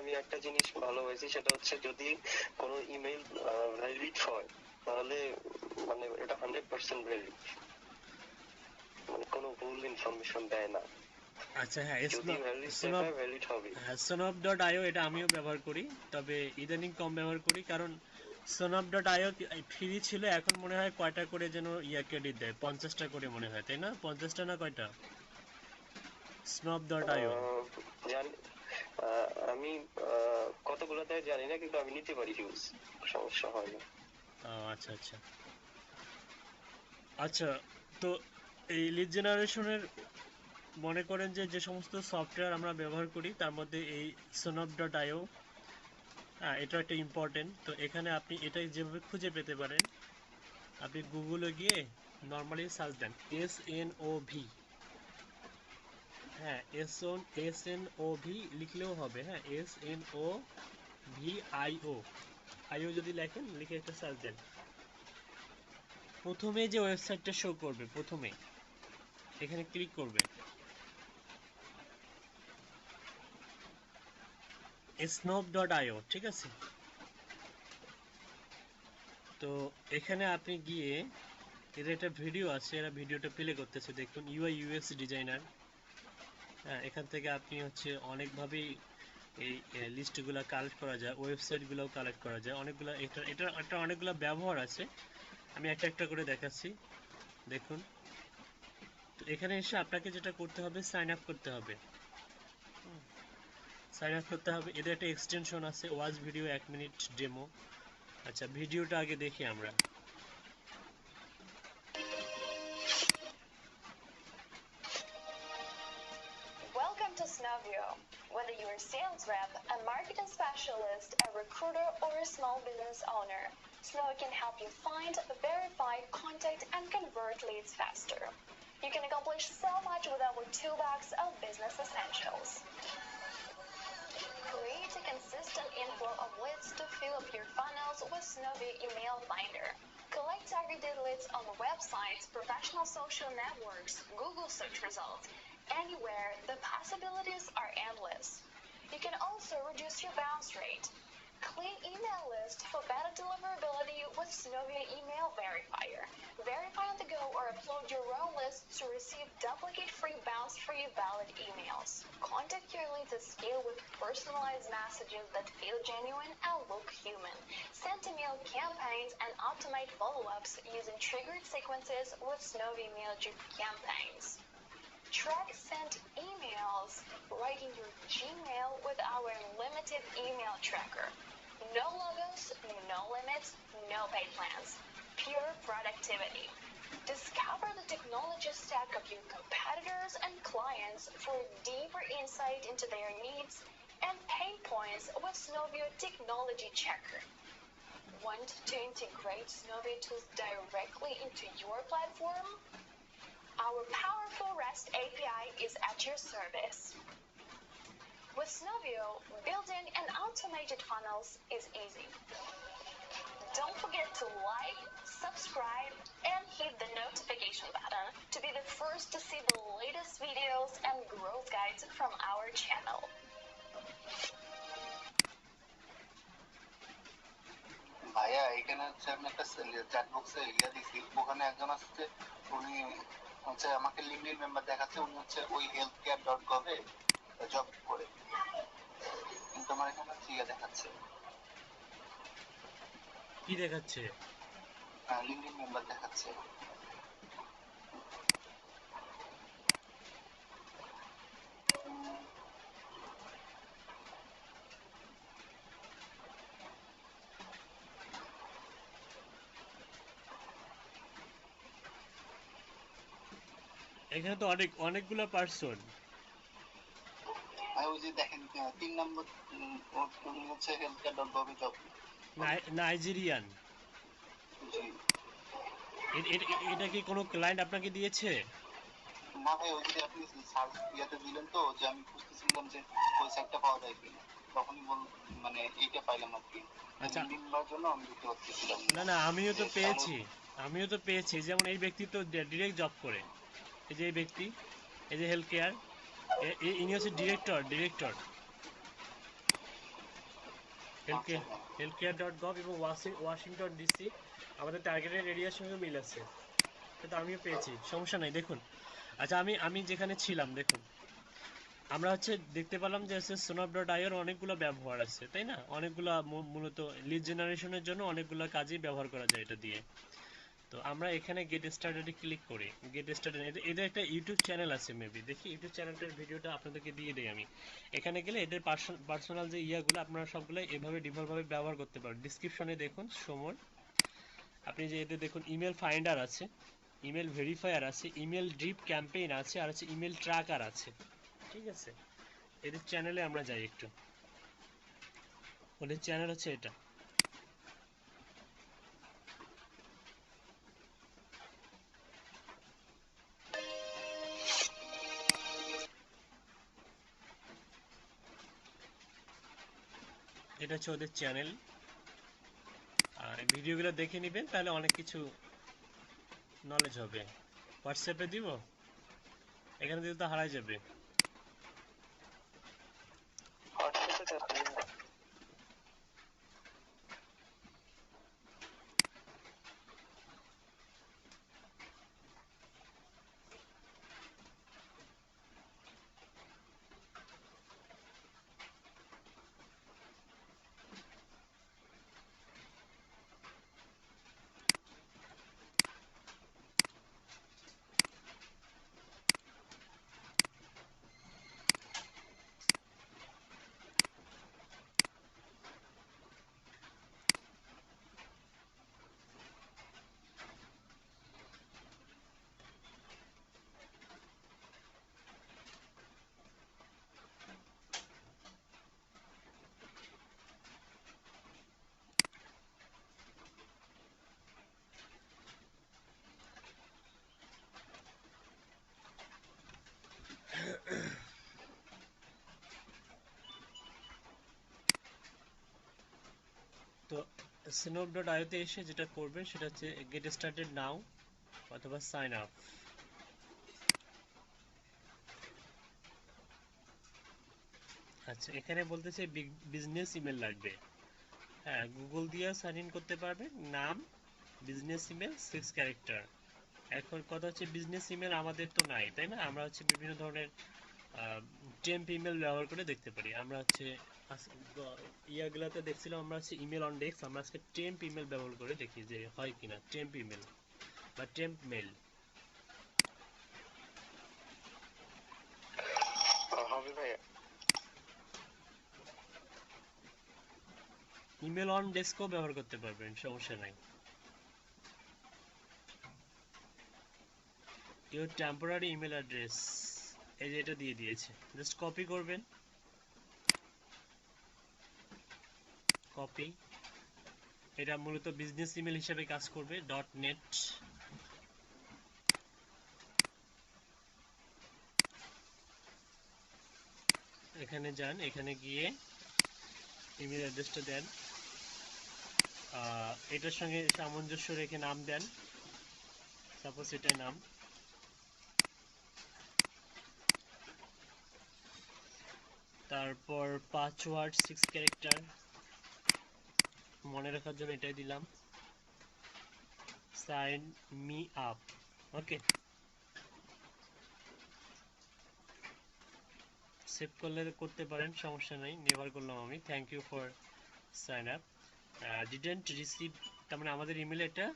আমি একটা জিনিস ভালো হয়েছে, সেটা হচ্ছে যদি কোনো ইমেল ভ্যালিড হয় তাহলে মানে এটা 100% ভ্যালিড, মানে কোনো ভুল ইনফরমেশন দেয় না। আচ্ছা হ্যাঁ, যদি ভ্যালিড স্নোব দেখায় ভ্যালিড হবে। হ্যাঁ, snop.io এটা আমিও ব্যবহার করি, তবে ইদানিং কম ব্যবহার করি, কারণ snop.io ফ্রি ছিল, এখন মনে হয় কয়টা করে যেন ক্রেডিট দেয়, 50টা করে মনে হয়, তাই না? 50টা না কয়টা snop.io? জানি আমি কতগুলো দেয় জানি না, কিন্তু আমি নিতে পারি হিউজ, সমস্যা হয় না। আচ্ছা আচ্ছা আচ্ছা। তো এই লিড জেনারেশনের মনে করেন যে যে সমস্ত সফটওয়্যার আমরা ব্যবহার করি তার মধ্যে এই snop.io, হ্যাঁ, এটা একটা ইম্পর্টেন্ট। তো এখানে আপনি এটাই যেভাবে খুঁজে পেতে পারেন, আপনি গুগলে গিয়ে নর্মালি সার্চ দেন SNOV, হ্যাঁ, SNOV লিখলেও হবে, হ্যাঁ, SNOVIO, আইও যদি লেখেন, লিখে একটা সার্চ দেন, প্রথমে যে ওয়েবসাইটটা শো করবে, প্রথমে এখানে ক্লিক করবে snop.io, ঠিক আছে? তো এখানে আপনি গিয়ে এদের একটা ভিডিও আছে, এরা ভিডিওটা প্লে করতেছে, দেখুন, ইউআই ইউএক্স ডিজাইনার। হ্যাঁ, এখান থেকে আপনি হচ্ছে অনেকভাবেই এই লিস্টগুলো কালেক্ট করা যায়, ওয়েবসাইটগুলোও কালেক্ট করা যায়, অনেকগুলো, এটা একটা অনেকগুলো ব্যবহার আছে, আমি একটা একটা করে দেখাচ্ছি, দেখুন। তো এখানে এসে আপনাকে যেটা করতে হবে, সাইন আপ করতে হবে, সাইন আপ করতে হবে। এদের একটা এক্সটেনশন আছে, ওয়াচ ভিডিও 1 মিনিট ডেমো। আচ্ছা, ভিডিওটা আগে দেখি আমরা। Welcome to Snovio. Whether you're a sales rep, a marketing specialist, a recruiter, or a small business owner, Snovio can help you find, verify, contact, and convert leads faster. You can accomplish so much with our toolbox of business essentials. Create a consistent inflow of leads to fill up your funnels with Snovio Email Finder. Collect targeted leads on websites, professional social networks, Google search results. Anywhere, the possibilities are endless. You can also reduce your bounce rate. Clean email list for better deliverability with Snovio Email Verifier. Verify on the go or upload your own list to receive duplicate-free, bounce-free, valid emails. Contact your leads at scale with personalized messages that feel genuine and look human. Send email campaigns and automate follow-ups using triggered sequences with Snovio MailChimp campaigns. Track sent emails right in your Gmail with our unlimited email tracker. No logos, no limits, no pay plans. Pure productivity. Discover the technology stack of your competitors and clients for deeper insight into their needs and pain points with Snovio Technology Checker. Want to integrate Snovio tools directly into your platform? Our powerful REST API is at your service. With Snovio, building an automated funnels is easy. Don't forget to like, subscribe, and hit the notification button to be the first to see the latest videos and growth guides from our channel. ভাইয়া, এখানে হচ্ছে আমি একটা chat বক্সে দিছি, ওখানে একজন আসছে, উনি হচ্ছে আমাকে লিঙ্কডিন মেম্বার দেখাচ্ছে, উনি হচ্ছে ওই healthcare.gov-এ জব করে, কিন্তু আমার এখানে হচ্ছে দেখাচ্ছে, কি দেখাচ্ছে? লিঙ্কডিন মেম্বার দেখাচ্ছে। এখানে তো অনেকগুলো পার্সন। ওই যে দেখেন 3 নম্বর, উনি হচ্ছে healthcare.gov-এ জব। নাইজেরিয়ান। এটা কি কোনো ক্লায়েন্ট আপনাকে দিয়েছে? না ভাই, ওই যে আপনি সার্চ ইয়াতে দিলেন তো, যে আমি খুঁজতেছিলাম যে ওই সাইটটা পাওয়া যায় কিনা, তখনই মানে এইটা পাইলাম আর কি। আচ্ছা, লিঙ্কবার জন্য আমি দেখতে পাচ্ছিলাম না না, আমিও তো পেয়েছি, যেমন এই ব্যক্তি তো ডিরেক্ট জব করে, এই যে এই ব্যক্তি, এই যে হেলথ কেয়ার, ইনি হচ্ছে ডিরেক্টর। healthcare.gov এবং ওয়াশিংটন ডিসি আমাদের টার্গেটেড এরিয়ার সঙ্গে মিল আছে, সেটা আমিও পেয়েছি, সমস্যা নাই। দেখুন, আচ্ছা আমি আমি যেখানে ছিলাম দেখুন, আমরা হচ্ছে দেখতে পেলাম যে হচ্ছে সোনাপ.আইওর অনেকগুলো ব্যবহার আছে, তাই না? অনেকগুলো মূলত লিড জেনারেশনের জন্য অনেকগুলো কাজেই ব্যবহার করা যায় এটা দিয়ে। তো আমরা এখানে গেট স্টার্টেডে ক্লিক করি। গেট স্টার্টেড এদের একটা ইউটিউব চ্যানেল আছে, মেবি দেখি ইউটিউব চ্যানেলটার ভিডিওটা আপনাদেরকে দিয়ে দেই আমি। এখানে গেলে এদের পার্সোনাল যে ইয়াগুলো আপনারা সবগুলো এভাবে ডিফল্টভাবে ব্যবহার করতে পারেন। ডিসক্রিপশনে দেখুন সমর, আপনি যে এদের দেখুন ইমেল ফাইন্ডার আছে, ইমেল ভেরিফায়ার আছে, ইমেল ড্রিপ ক্যাম্পেইন আছে, আর হচ্ছে ইমেল ট্র্যাকার আছে। ঠিক আছে, এদের চ্যানেলে আমরা যাই একটু। ওদের চ্যানেল হচ্ছে এটা। এটা হচ্ছে ওদের চ্যানেল, আর ভিডিওগুলো দেখে নেবেন, তাহলে অনেক কিছু নলেজ হবে। হোয়াটসঅ্যাপে দিব, এখানে দিলে তো হারাই যাবে। হোয়াটসঅ্যাপে তো snop.io-তে এসে যেটা করবেন সেটা হচ্ছে গেট স্টার্টেড নাও অথবা সাইন আপ। আচ্ছা, এখানে বলতেছে বিজনেস ইমেল লাগবে। হ্যাঁ, গুগল দিয়ে সাইন ইন করতে পারবেন, নাম, বিজনেস ইমেল, 6 ক্যারেক্টার। এখন কথা হচ্ছে বিজনেস ইমেল আমাদের তো নাই, তাই না? আমরা হচ্ছে বিভিন্ন ধরনের টেম্প ইমেল ব্যবহার করে দেখতে পারি। আমরা হচ্ছে ইয়াগুলাতে দেখছিলাম, আমরা হচ্ছে ইমেল অন ডেস্ক, আমরা আজকে টেম্প ইমেল ব্যবহার করে দেখি যে হয় কিনা। টেম্প ইমেল বা টেম্প মেল হবে ভাইয়া। ইমেল অন ডেস্কও ব্যবহার করতে পারবেন, সমস্যা নাই। ইউর টেম্পোরারি ইমেল অ্যাড্রেস, এই যে এটা দিয়ে দিয়েছে, জাস্ট কপি করবেন, কপি। এটা মূলত বিজনেস ইমেল হিসেবে কাজ করবে, .net। এখানে যান, এখানে গিয়ে ইমেল অ্যাড্রেসটা দেন, এটার সঙ্গে সামঞ্জস্য রেখে নাম দেন, সাপোজ এটাই নাম। তারপর পাসওয়ার্ড 6 ক্যারেক্টার, মনে রাখার জন্য এটাই দিলাম। Sign me up, okay. Save করলে করতে পারেন, সমস্যা নাই। নেভার করলাম আমি, thank you for sign up. Didn't receive, তার মানে আমাদের ইমেলে এটা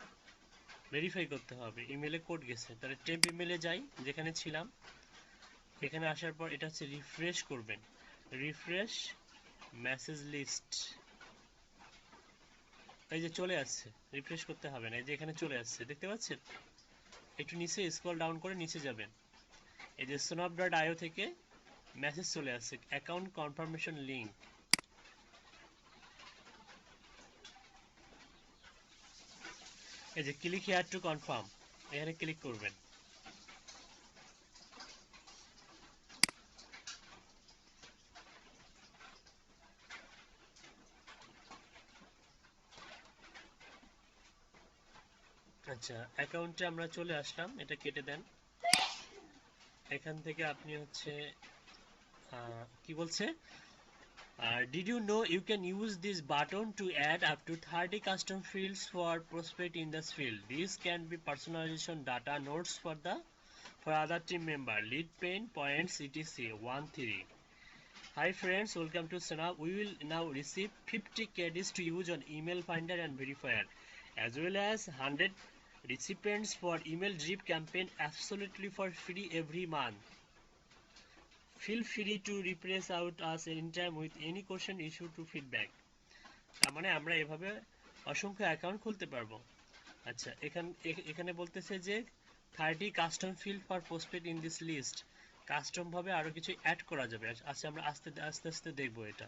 ভেরিফাই করতে হবে, ইমেলে কোড গেছে। তাহলে টেম্প ইমেলে যাই যেখানে ছিলাম, এখানে আসার পর এটা হচ্ছে রিফ্রেশ করবেন, রিফ্রেশ মেসেজ লিস্ট, এই যে চলে আসছে। রিফ্রেশ করতে হবে না, এই যে এখানে চলে আসছে, দেখতে পাচ্ছেন? একটু নিচে স্ক্রল ডাউন করে নিচে যাবেন, এই যে snap.io থেকে মেসেজ চলে আসছে, অ্যাকাউন্ট কনফার্মেশন লিংক। এই যে ক্লিক হিয়ার টু কনফার্ম, এখানে ক্লিক করবেন। আচ্ছা, অ্যাকাউন্টে আমরা চলে আসলাম, এটা কেটে দেন। এখান থেকে আপনি হচ্ছে কি বলছে, Did you know you can use this button to add up to 30 custom fields for prospect in this field? These can be personalization data notes for other team member, lead pain points, etc. 1-3. Hi friends, welcome to Sanab. We will now receive 50 credits to use on email finder and verifier, as well as 100 recipients for email drip campaign absolutely for free every month. Feel free to replace out us anytime with any question, issue to feedback. তার মানে আমরা এভাবে অসংখ্য account খুলতে পারবো। আচ্ছা, এখানে বলতেছে যে 30 custom field for postpaid in this list, custom ভাবে আরো কিছু অ্যাড করা যাবে। আচ্ছা, আমরা আস্তে আস্তে দেখবো এটা।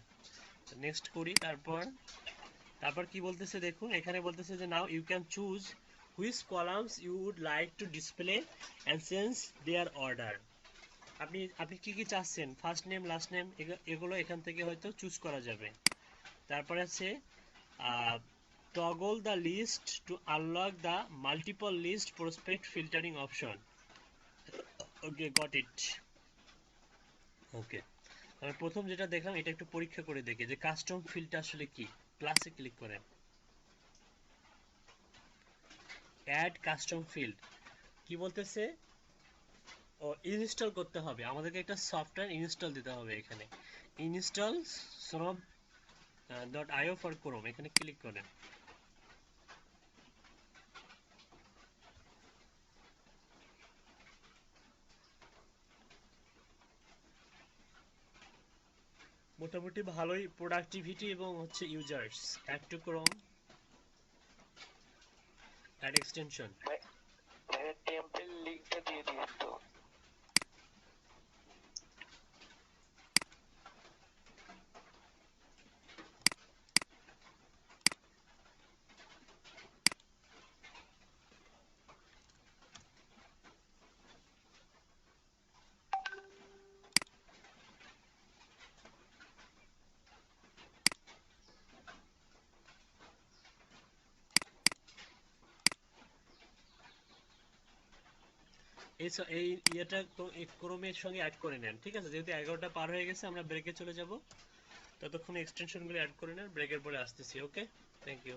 নেক্সট করি। তারপর কি বলতেছে দেখুন, এখানে বলতেছে যে now you can choose which columns you would like to display and change their order. আপনি কি চাচ্ছেন, ফার্স্ট নেম লাস্ট নেম এগুলো এখান থেকে হয়তো চুজ করা যাবে। তারপরে আছে toggle the list to unlock the multiple list prospect filtering option. Okay, got it. Okay, আমি প্রথম যেটা দেখলাম এটা একটু পরীক্ষা করে দেখি যে কাস্টম ফিল্ডটা আসলে কি। প্লাসে ক্লিক করেন, অ্যাড কাস্টম ফিল্ড। কি বলতেছে, ও ইনস্টল করতে হবে, আমাদেরকে একটা সফটওয়্যার ইনস্টল দিতে হবে। এখানে ইনস্টল snob.io ফর ক্রোম, এখানে ক্লিক করেন। মোটামুটি ভালোই প্রোডাক্টিভিটি এবং হচ্ছে users. Add to Chrome, add extension. Temple লিঙ্কটা দিয়ে দিন তো। এই ইয়েটা ক্রোমের সঙ্গে অ্যাড করে নেন, ঠিক আছে? যেহেতু 11টা পার হয়ে গেছে, আমরা ব্রেকে চলে যাব। ততক্ষণ এক্সটেনশনগুলো অ্যাড করে নেন, ব্রেকের পরে আসতেছি। ওকে, থ্যাংক ইউ।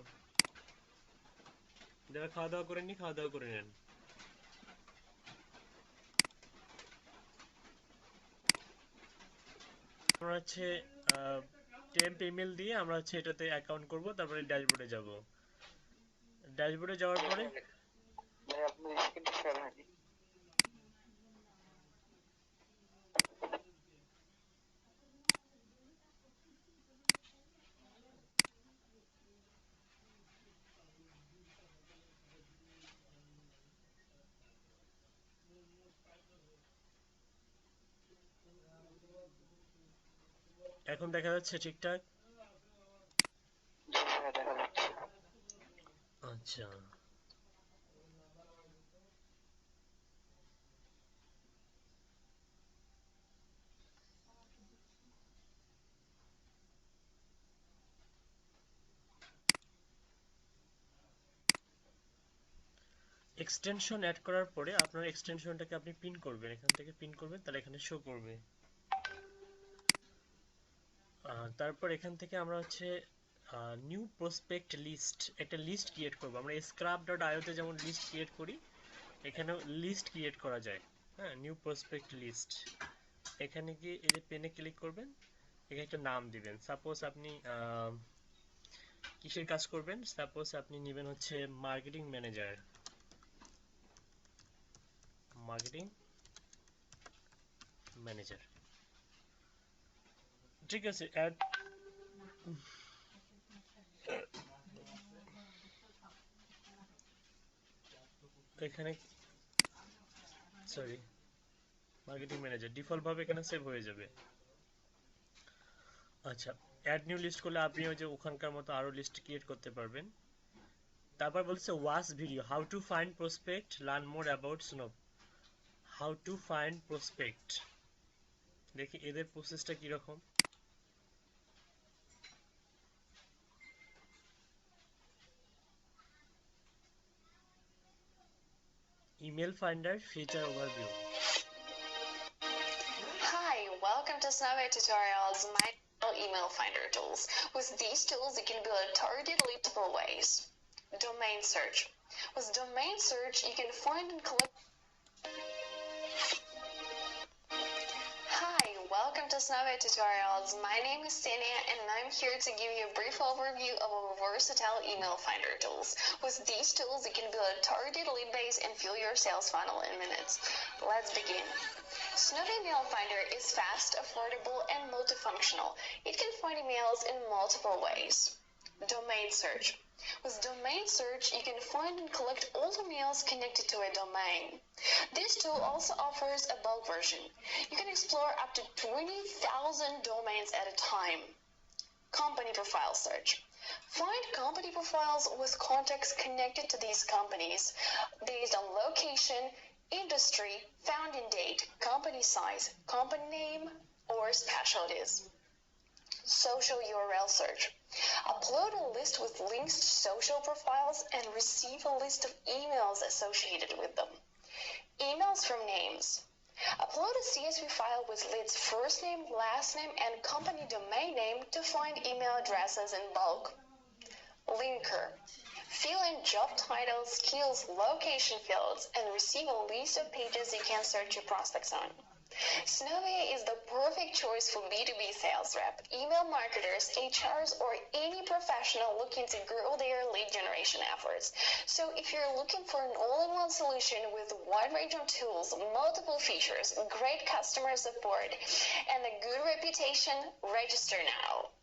যারা খাওয়া দাওয়া করেননি, খাওয়া দাওয়া করে নেন। আমরা হচ্ছে টেম্প ইমেল দিয়ে আমরা হচ্ছে এটাতে অ্যাকাউন্ট করব, তারপরে ড্যাশবোর্ডে যাব। ড্যাশবোর্ডে যাওয়ার পরে আপনি স্ক্রিনটা শেয়ার হয়নি। এখন দেখা যাচ্ছে ঠিকঠাক? হ্যাঁ, দেখা যাচ্ছে। আচ্ছা, এক্সটেনশন অ্যাড করার পরে আপনার এক্সটেনশনটাকে আপনি পিন করবেন, এখান থেকে পিন করবেন, তাহলে এখানে শো করবে। তারপর এখান থেকে আমরা হচ্ছে নিউ প্রসপেক্ট লিস্ট, একটা লিস্ট ক্রিয়েট করব। আমরা scrub.io তে যেমন লিস্ট ক্রিয়েট করি, এখানেও লিস্ট ক্রিয়েট করা যায়। হ্যাঁ, নিউ প্রসপেক্ট লিস্ট। এখানে গিয়ে এই যে পেনে ক্লিক করবেন, এখানে একটা নাম দিবেন। সাপোজ আপনি কিসের কাজ করবেন, সাপোজ আপনি নেবেন হচ্ছে মার্কেটিং ম্যানেজার, ঠিক আছে। অ্যাড এখানে সরি মার্কেটিং ম্যানেজার ডিফল্ট ভাবে এখানে সেভ হয়ে যাবে। আচ্ছা, অ্যাড নিউ লিস্ট করলে আপনি ওই যে ওখানকার মতো আরো লিস্ট ক্রিয়েট করতে পারবেন। তারপর বলছে watch video, how to find prospect, learn more about Snov. How to find prospect, দেখি এদের প্রসেসটা কিরকম। Email finder feature overview. Hi, welcome to Snowboard Tutorials. My email finder tools. With these tools, you can build a targeted list multiple ways. Domain search. With domain search, you can find and collect. Hi, welcome to Snowbit Tutorials. My name is Tania and I'm here to give you a brief overview of our versatile email finder tools. With these tools, you can build a targeted lead base and fill your sales funnel in minutes. Let's begin. Snowbit Email Finder is fast, affordable, and multifunctional. It can find emails in multiple ways. Domain search. With domain search, you can find and collect all the emails connected to a domain. This tool also offers a bulk version. You can explore up to 20,000 domains at a time. Company profile search. Find company profiles with contacts connected to these companies based on location, industry, founding date, company size, company name, or specialties. Social URL search. Upload a list with links to social profiles and receive a list of emails associated with them. Emails from names. Upload a CSV file with lead's first name, last name, and company domain name to find email addresses in bulk. Linker. Fill in job titles, skills, location fields, and receive a list of pages you can search your prospects on. Snowbit is the perfect choice for B2B sales rep, email marketers, HRs, or any professional looking to grow their lead generation efforts. So if you're looking for an all-in-one solution with a wide range of tools, multiple features, great customer support, and a good reputation, register now.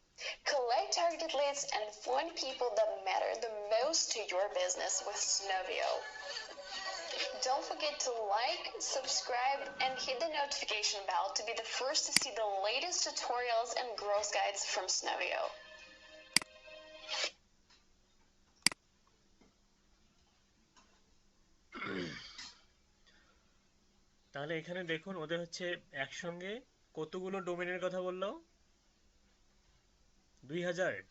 Collect targeted leads and find people that matter the most to your business with Snowbit. Don't forget to like, subscribe, and hit the notification bell to be the first to see the latest tutorials and growth guides from Snowbit. তাহলে এখানে দেখুন ওদের হচ্ছে একসঙ্গে কতগুলো ডোমেনের কথা বললো 2000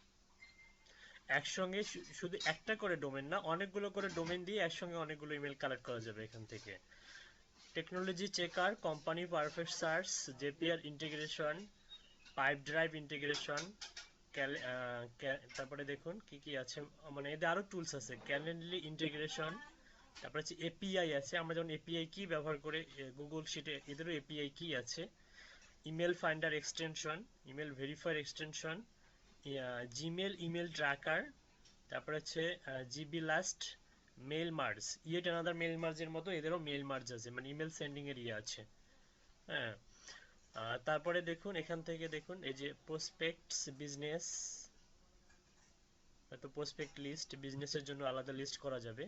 একসঙ্গে শুধু একটা করে ডোমেন না অনেকগুলো করে ডোমেন দিয়ে একসঙ্গে অনেকগুলো ইমেল কালেক্ট করা যাবে এখান থেকে technology checker company perfect search জেপিআর integration pipe drive integration তারপরে দেখুন কি কি আছে মানে এদের আরো টুলস আছে ক্যালেন্ডলি ইন্টিগ্রেশন তারপরে হচ্ছে এপিআই আছে আমরা যেমন এপিআই কি ব্যবহার করে গুগল শিটে এদেরও এপিআই কি আছে email finder extension email verifier extension Gmail email tracker তারপরে হচ্ছে GB last mail merge yet another mail মার্জের মতো এদেরও মেল মার্জ আছে মানে ইমেল সেন্ডিং এর ইয়ে আছে হ্যাঁ তারপরে দেখুন এখান থেকে দেখুন এই যে প্রসপেক্টস বিজনেস তো প্রসপেক্ট লিস্ট বিজনেসের জন্য আলাদা লিস্ট করা যাবে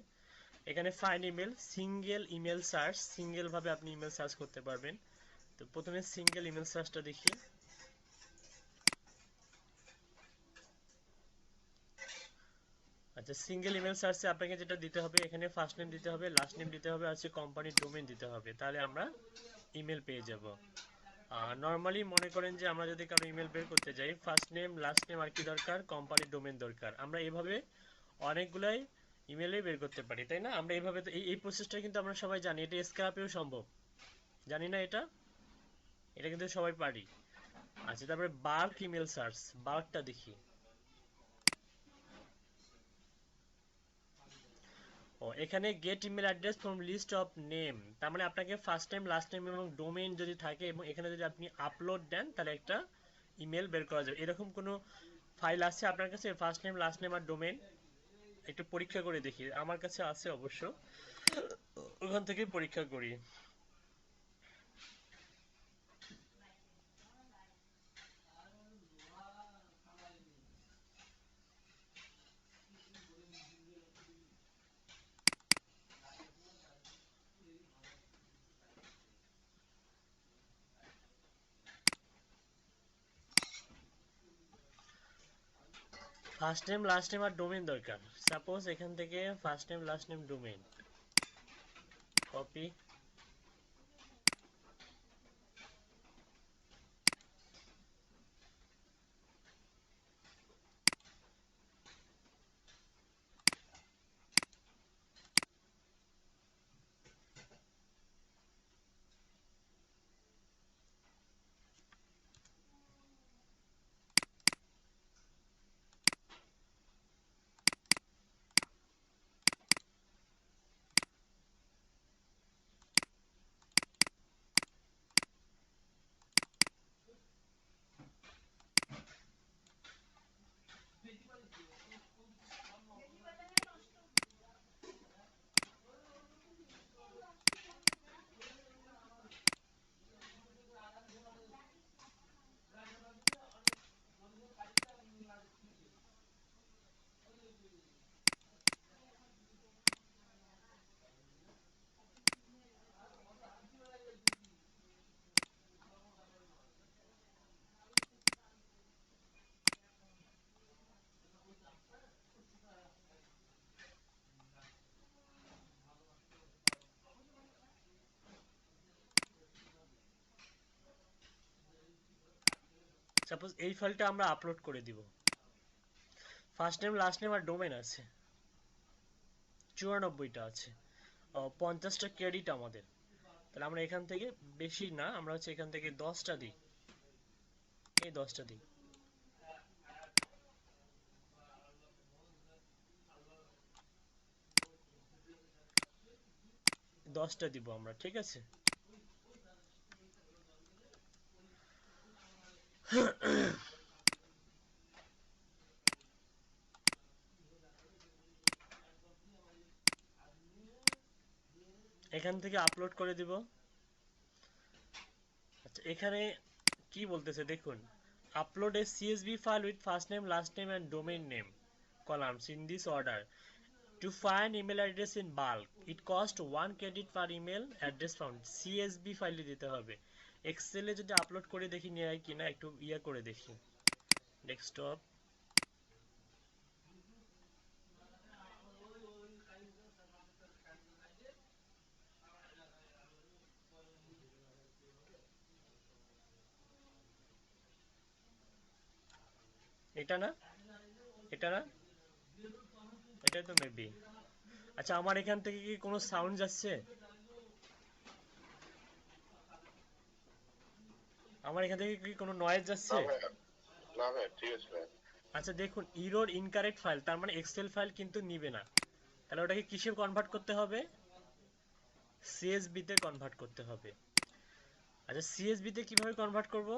এখানে find email single email search single ভাবে আপনি ইমেল সার্চ করতে পারবেন তো প্রথমে সিঙ্গেল ইমেল সার্চটা দেখি আচ্ছা সিঙ্গেল ইমেল সার্চে আপনাকে যেটা দিতে হবে এখানে ফার্স্ট নেম দিতে হবে লাস্ট নেম দিতে হবে আর কোম্পানির ডোমেইন দিতে হবে তাহলে আমরা ইমেল পেয়ে যাব নরমালি মনে করেন যে আমরা যদি কারো ইমেল বের করতে যাই ফার্স্ট নেম লাস্ট নেম আর কি দরকার কোম্পানির ডোমেইন দরকার আমরা এভাবে অনেকগুলাই ইমেলে বের করতে পারি তাই না আমরা এইভাবে তো এই প্রসেসটা কিন্তু আমরা সবাই জানি এটা স্ক্র্যাপেও সম্ভব জানি না এটা এটা কিন্তু সবাই পারি আচ্ছা তারপরে বাল্ক ইমেল সার্চ বাল্কটা দেখি ও এখানে get email address from list of name তার মানে আপনাকে ফার্স্ট নেম লাস্ট নেম এবং ডোমেইন যদি থাকে এবং এখানে যদি আপনি আপলোড দেন তাহলে একটা ইমেল বের করা যাবে এরকম কোনো ফাইল আছে আপনার কাছে ফার্স্ট নেম লাস্ট নেম আর ডোমেইন একটু পরীক্ষা করে দেখি আমার কাছে আছে অবশ্য ওখান থেকে পরীক্ষা করি ফার্স্ট নেম লাস্ট নেম আর ডোমেইন দরকার সাপোজ এখান থেকে first name last name domain copy suppose এই ফাইলটা আমরা আপলোড করে দিব, ফার্স্ট নেম লাস্ট নেম আর ডোমেন আছে 94টা আছে, 50টা ক্রেডিট আমাদের। তাহলে আমরা এখান থেকে বেশি না, আমরা হচ্ছে এখান থেকে 10টা দিই, এই 10টা দিই, 10টা দিব আমরা, ঠিক আছে। এখান থেকে আপলোড করে দিব। আচ্ছা এখানে কি বলতেছে দেখুন, upload A CSV file with first name last name and domain name columns in this order to find email address in bulk it cost 1 credit per email address found। CSV ফাইলে দিতে হবে। এক্সেলে যদি আপলোড করে দেখি নেয় কিনা, একটু ইয়া করে দেখি, ডেস্কটপ, এটা না, এটা না, এটাই তো মেবি। আচ্ছা আমার এখান থেকে কি কোনো সাউন্ড যাচ্ছে? আমার এখান থেকে কি কোনো নয়েজ যাচ্ছে? না ভাই ঠিক আছে ভাই। আচ্ছা দেখুন ইরোর ইনকারেক্ট ফাইল, তার মানে এক্সেল ফাইল কিন্তু নিবে না। তাহলে ওটাকে কিসে কনভার্ট করতে হবে? সিএসবি তে কনভার্ট করতে হবে। আচ্ছা সিএসবি তে কিভাবে কনভার্ট করব?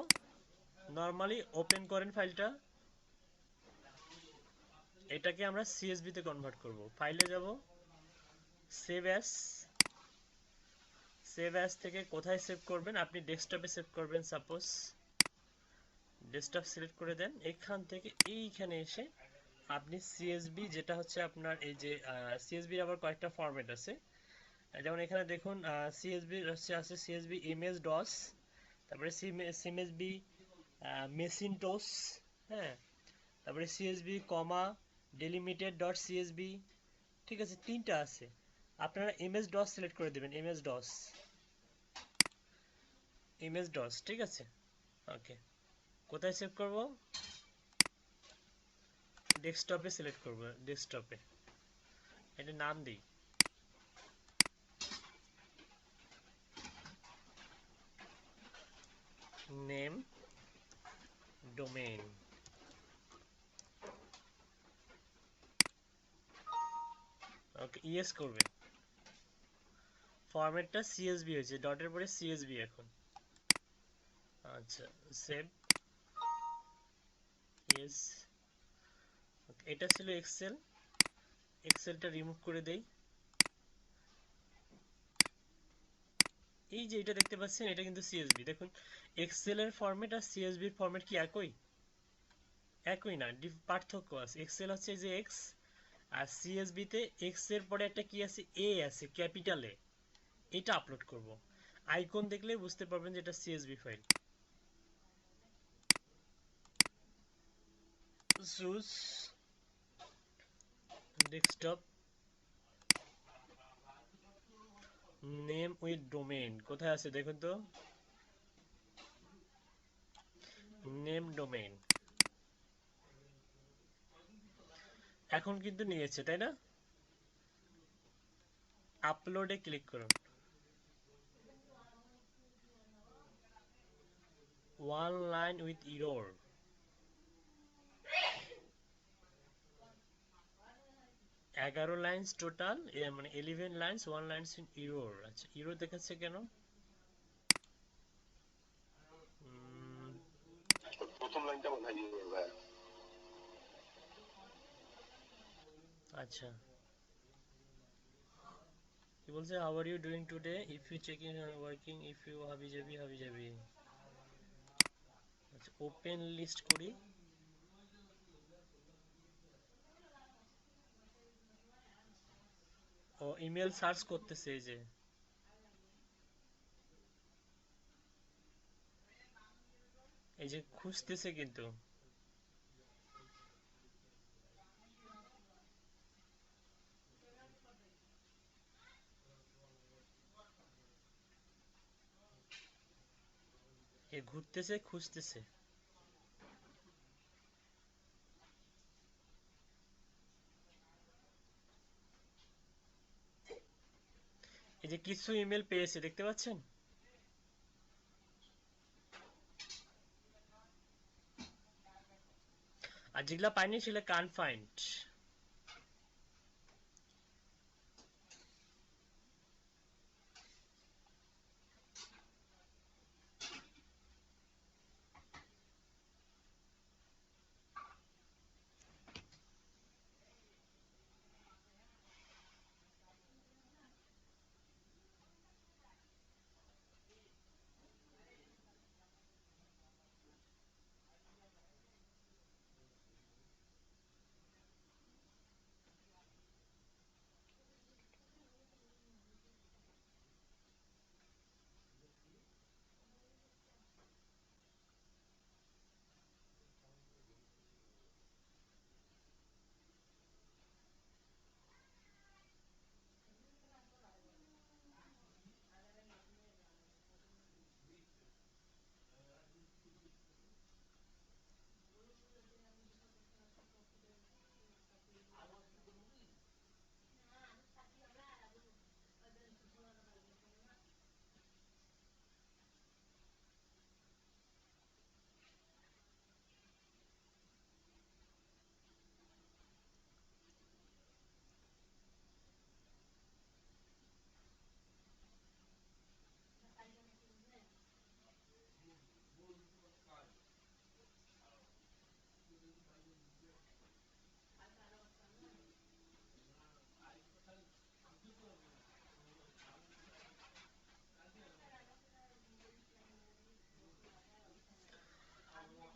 নরমালি ওপেন করেন ফাইলটা, এটাকে আমরা সিএসবি তে কনভার্ট করব। ফাইলে যাব, সেভ অ্যাজ, সেভ অ্যাজ থেকে কোথায় সেভ করবেন? আপনি ডেস্কটপে সেভ করবেন, সাপোজ ডেস্কটপ সিলেক্ট করে দেন, এখান থেকে এইখানে এসে আপনি সিএসবি, যেটা হচ্ছে আপনার এই যে সিএসবির আবার কয়েকটা ফরম্যাট আছে, যেমন এখানে দেখুন সিএসবি হচ্ছে আছে সিএসবি ইমেজ ডস, তারপরে সিএসবি মেসিনটোস, হ্যাঁ, তারপরে সিএসবি কমা ডেলিমিটেড ডট সিএসবি, ঠিক আছে, তিনটা আছে। আপনারা ইমেজ ডস সিলেক্ট করে দেবেন, ইমেজ ডস, ইমেজ ডস, ঠিক আছে। ওকে, কোথায় সেভ করব? ডেস্কটপে সিলেক্ট করব, ডেস্কটপে এটা নাম দিই নেম ডোমেইন। ওকে ইয়েস করবেন। ফরম্যাটটা সিএসবি হয়েছে, ডটের পরে সিএসবি এখন। আচ্ছা সেভ, ইয়েস। এটা ছিল এক্সেল, এক্সেলটা রিমুভ করে দেই। এই যে এটা দেখতে পাচ্ছেন, এটা কিন্তু সিএসবি। দেখুন এক্সেল এর ফরম্যাট আর সিএসবি এর ফরম্যাট কি একই? একই না, পার্থক্য আছে। এক্সেল হচ্ছে যে এক্স, আর সিএসবি তে এক্স এর পরে একটা কি আছে, এ আছে, ক্যাপিটাল এ। এটা আপলোড করব। আইকন দেখলে বুঝতে পারবেন যে এটা CSB file. Choose desktop, name with domain কোথায় আছে দেখুন তো, নেম ডোমেইন। এখন কিন্তু নিয়েছে তাই না? আপলোডে ক্লিক করুন। ওয়ান লাইন উইথ ইরর, এগারো লাইন্স টোটাল, মানে 11 lines, one lines in error. আচ্ছা ইরর দেখাচ্ছে কেন? প্রথম লাইনটা মনে হয় ইয়ে ভাই। আচ্ছা কি বলছে, how are you doing today, if you check in working, if you হাবি যাবি হাবি যাবি। আচ্ছা ওপেন লিস্ট করি, ও ইমেল সার্চ করতেছে, এই যে এই যে খুঁজতেছে কিন্তু। এ ঘুরতেছে খুঁজতেছে। এই যে কিছু ইমেল পেয়েছে দেখতে পাচ্ছেন, আর যেগুলা পাইনি সেগুলা কান ফাইন্ড।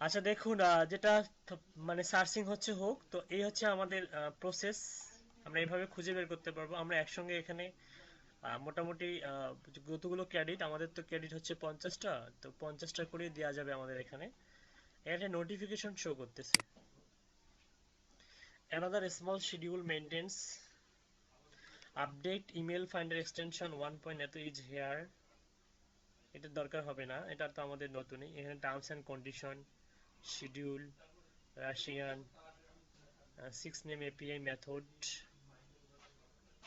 আচ্ছা দেখুন, যেটা মানে সার্চিং হচ্ছে হোক, তো এই হচ্ছে আমাদের প্রসেস। আমরা এইভাবে খুঁজে বের করতে পারবো। আমরা একসঙ্গে এখানে মোটামুটি যতগুলো ক্রেডিট, আমাদের তো ক্রেডিট হচ্ছে 50টা, তো 50টা করে দেওয়া যাবে আমাদের এখানে। একটা নোটিফিকেশন শো করতেছে, another small schedule maintains update email finder extension 1. এত is here। এটা দরকার হবে না, এটা তো আমাদের নতুনই। এখানে terms and condition, schedule, Russian, 6 name API method,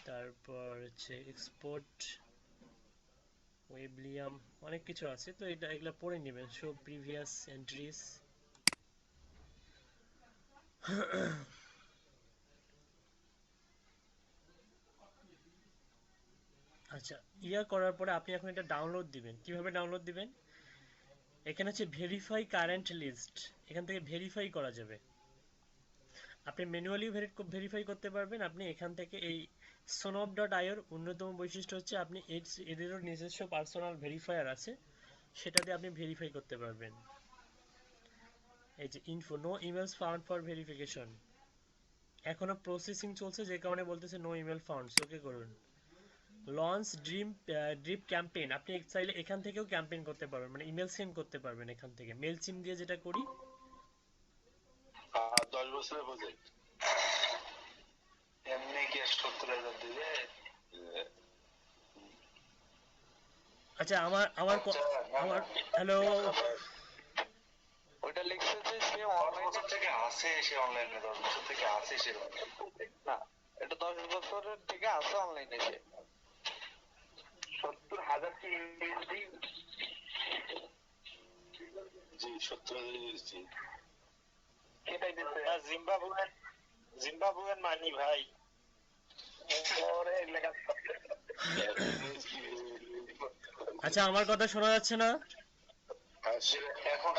তারপর হচ্ছে এক্সপোর্ট, ওয়েবলিয়াম, অনেক কিছু আছে। তো এটা এগুলা পড়ে নেবেন। Show previous entries. আচ্ছা, ইয়া করার পরে আপনি এখন এটা ডাউনলোড দিবেন। কিভাবে ডাউনলোড দিবেন? এখানে হচ্ছে ভেরিফাই কারেন্ট লিস্ট, এখান থেকে ভেরিফাই করা যাবে। আপনি ম্যানুয়ালি ভেরিফাই করতে পারবেন। আপনি এখান থেকে এই sonoff.io এর অন্যতম বৈশিষ্ট্য হচ্ছে আপনি এদেরও নিজস্ব পার্সোনাল ভেরিফায়ার আছে, সেটা দিয়ে আপনি ভেরিফাই করতে পারবেন। এই যে info, no emails found for verification, এখনো প্রসেসিং চলছে, যে কারণে বলতেছে নো ইমেল ফাউন্ড। ওকে করুন। লঞ্চ ড্রিপ ক্যাম্পেইন, আপনি চাইলে এখান থেকেও ক্যাম্পেইন করতে পারবেন, মানে ইমেল সেন্ড করতে পারবেন এখান থেকে। মেল সিম দিয়ে যেটা করি। 10 বছরের প্রজেক্ট। এমনি কি 70,000 দিবে? আচ্ছা, আমার হ্যালো। ওইটা লিখছে যে সে অনলাইন থেকে আসে, সে অনলাইনে 10 বছর থেকে আসে, সে না, এটা 10 বছরের থেকে আসে অনলাইনে সে। 70,000 কি ইংরেজি? জি 70,000 জি। কেটাই দিচ্ছে না, জিম্বাবুয়েন মানি ভাই। পরে লেখা আচ্ছা, আমার কথা শোনা যাচ্ছে না? এখন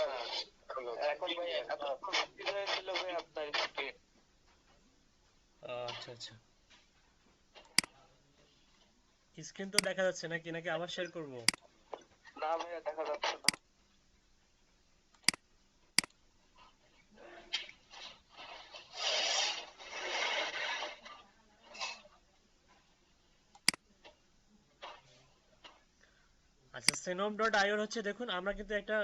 এখন ভাই এতক্ষণ কি হয়েছিল ভাই আপনার স্ক্রিন? আচ্ছা আচ্ছা, স্ক্রিন তো দেখা যাচ্ছে নাকি, নাকি আবার শেয়ার করব? না ভাইয়া দেখা যাচ্ছে না। আচ্ছা, sonoff.io হচ্ছে, দেখুন আমরা কিন্তু একটা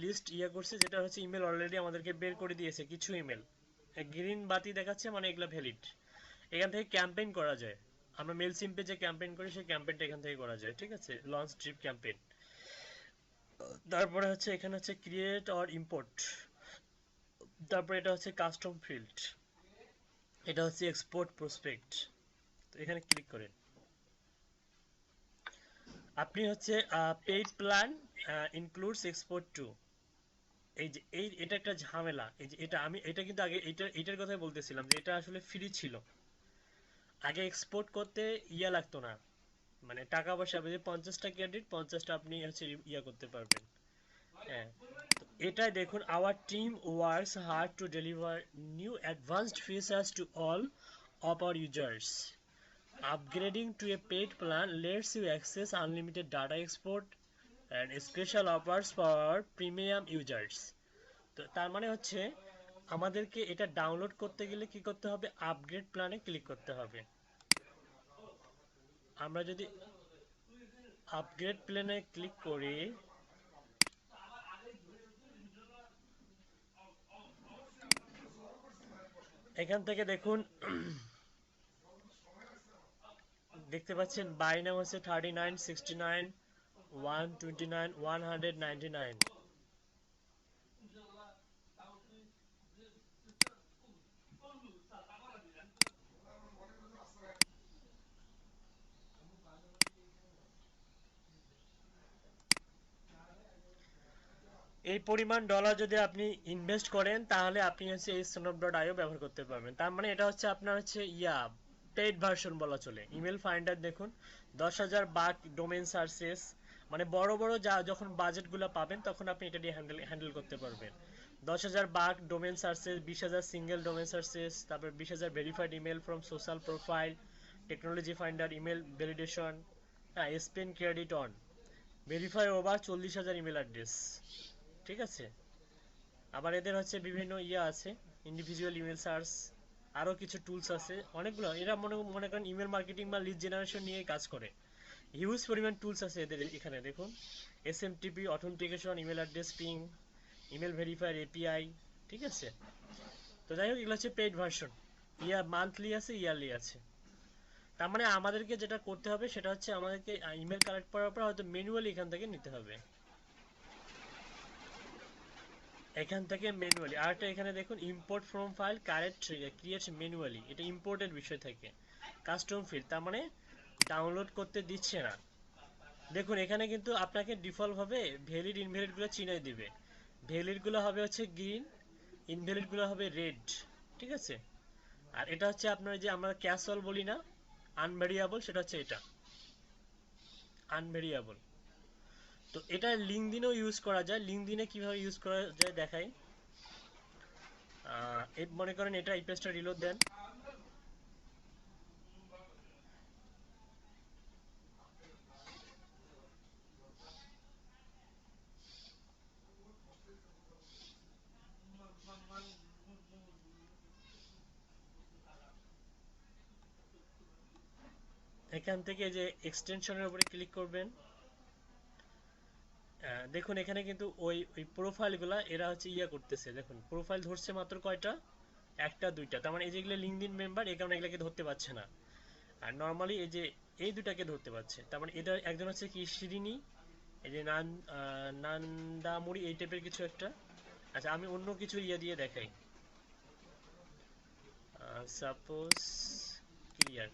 লিস্ট করছি, যেটা হচ্ছে ইমেল অলরেডি আমাদেরকে বের করে দিয়েছে কিছু ইমেল। গ্রিন বাতি দেখাচ্ছে, মানে এগুলা ভ্যালিড। এখান থেকে ক্যাম্পেইন করা যায়। আমরা মেল সিম্পে যে ক্যাম্পেইন করি, সেই ক্যাম্পেইনটা এখান থেকে করা যায়, ঠিক আছে? Launch trip campaign. তারপরে হচ্ছে এখানে হচ্ছে ক্রিয়েট অর ইম্পোর্ট, তারপরে এটা হচ্ছে কাস্টম ফিল্ড, এটা হচ্ছে এক্সপোর্ট প্রসপেক্ট। তো এখানে ক্লিক করেন। আপনি হচ্ছে paid plan includes export two, এই যে এটা একটা ঝামেলা। এই যে এটা আমি এটা কিন্তু আগে এটার কথাই বলতেছিলাম যে এটা আসলে ফ্রি ছিল। আগে এক্সপোর্ট করতে লাগতো না, মানে টাকা পয়সা যে 50টা ক্রেডিট 50টা আপনি হচ্ছে করতে পারবেন। হ্যাঁ, তো এটাই দেখুন, our team works hard to deliver new advanced features to all of our users. Upgrading to a paid plan lets you access unlimited data export and special offers for premium users. তো তার মানে হচ্ছে আমাদেরকে এটা download করতে গেলে কি করতে হবে, আপগ্রেড প্ল্যানে ক্লিক করতে হবে। আমরা যদি আপগ্রেড প্ল্যানে ক্লিক করি, এখান থেকে দেখুন দেখতে পাচ্ছেন বাই নাম হচ্ছে 39, 69, 129, 199। এই পরিমাণ ডলার যদি আপনি ইনভেস্ট করেন তাহলে আপনি হচ্ছে এই snap.io ব্যবহার করতে পারবেন। তার মানে এটা হচ্ছে আপনার হচ্ছে পেইড ভার্সন বলা চলে। ইমেল ফাইন্ডার দেখুন 10,000 বাক ডোমেইন সার্চেস, মানে বড় বড় যখন বাজেটগুলো পাবেন তখন আপনি এটা দিয়ে হ্যান্ডেল করতে পারবেন। 10,000 bulk domain searches, 20,000 single domain searches, তারপর 20,000 verified email from social profile, technology finder, email validation, হ্যাঁ, spend credit on, verify over 40,000 email address. ঠিক আছে, আবার এদের হচ্ছে বিভিন্ন আছে, ইন্ডিভিজুয়াল ইমেল সার্চ, আরও কিছু টুলস আছে অনেকগুলো। এরা মনে করেন ইমেল মার্কেটিং বা লিড জেনারেশন নিয়ে কাজ করে। হিউজ পরিমাণ টুলস আছে এদের এখানে দেখুন, SMTP authentication, email address ping, email verifier API. ঠিক আছে, তো যাই হোক এগুলো হচ্ছে পেইড ভার্সন। মান্থলি আছে, ইয়ারলি আছে। তার মানে আমাদেরকে যেটা করতে হবে সেটা হচ্ছে আমাদেরকে ইমেল কালেক্ট করার পর হয়তো ম্যানুয়ালি এখান থেকে নিতে হবে, এখান থেকে ম্যানুয়ালি। আরেকটা এখানে দেখুন import from file correct create manually, এটা ইম্পোর্টের বিষয় থাকে। কাস্টম ফিল্ড, তার মানে ডাউনলোড করতে দিচ্ছে না। দেখুন এখানে কিন্তু আপনাকে ডিফল্ট ভাবে ভ্যালিড ইনভ্যালিড গুলো চিনাই দিবে। ভ্যালিড গুলো হবে হচ্ছে গ্রিন, ইনভ্যালিড গুলো হবে রেড। ঠিক আছে, আর এটা হচ্ছে আপনার যে আমরা ক্যাসুয়াল বলি না, আনভেরিয়েবল, সেটা হচ্ছে এটা আনভেরিয়েবল। তো এটা লিঙ্কডিনেও ইউজ করা যায়। লিঙ্কডিনে কিভাবে ইউজ করা যায় দেখাই। মনে করেন এটা এই পেজটা রিলোড দেন, এখান থেকে যে এক্সটেনশনের উপরে ক্লিক করবেন। দেখুন এখানে কিন্তু ওই প্রোফাইলগুলা এরা হচ্ছে করতেছে। দেখুন প্রোফাইল ধরছে মাত্র কয়টা, একটা দুইটা। তার মানে এই যেগুলো লিঙ্কডিন মেম্বার, এই কারণে এগুলোকে ধরতে পারছে না। আর নর্মালি এই যে এই দুটাকে ধরতে পারছে। তার মানে এটা একজন হচ্ছে কি শিরিনী, এই যে নান্দামুড়ি, এই টাইপের কিছু একটা। আচ্ছা আমি অন্য কিছু দিয়ে দেখাই, সাপোজ ক্লিয়ার।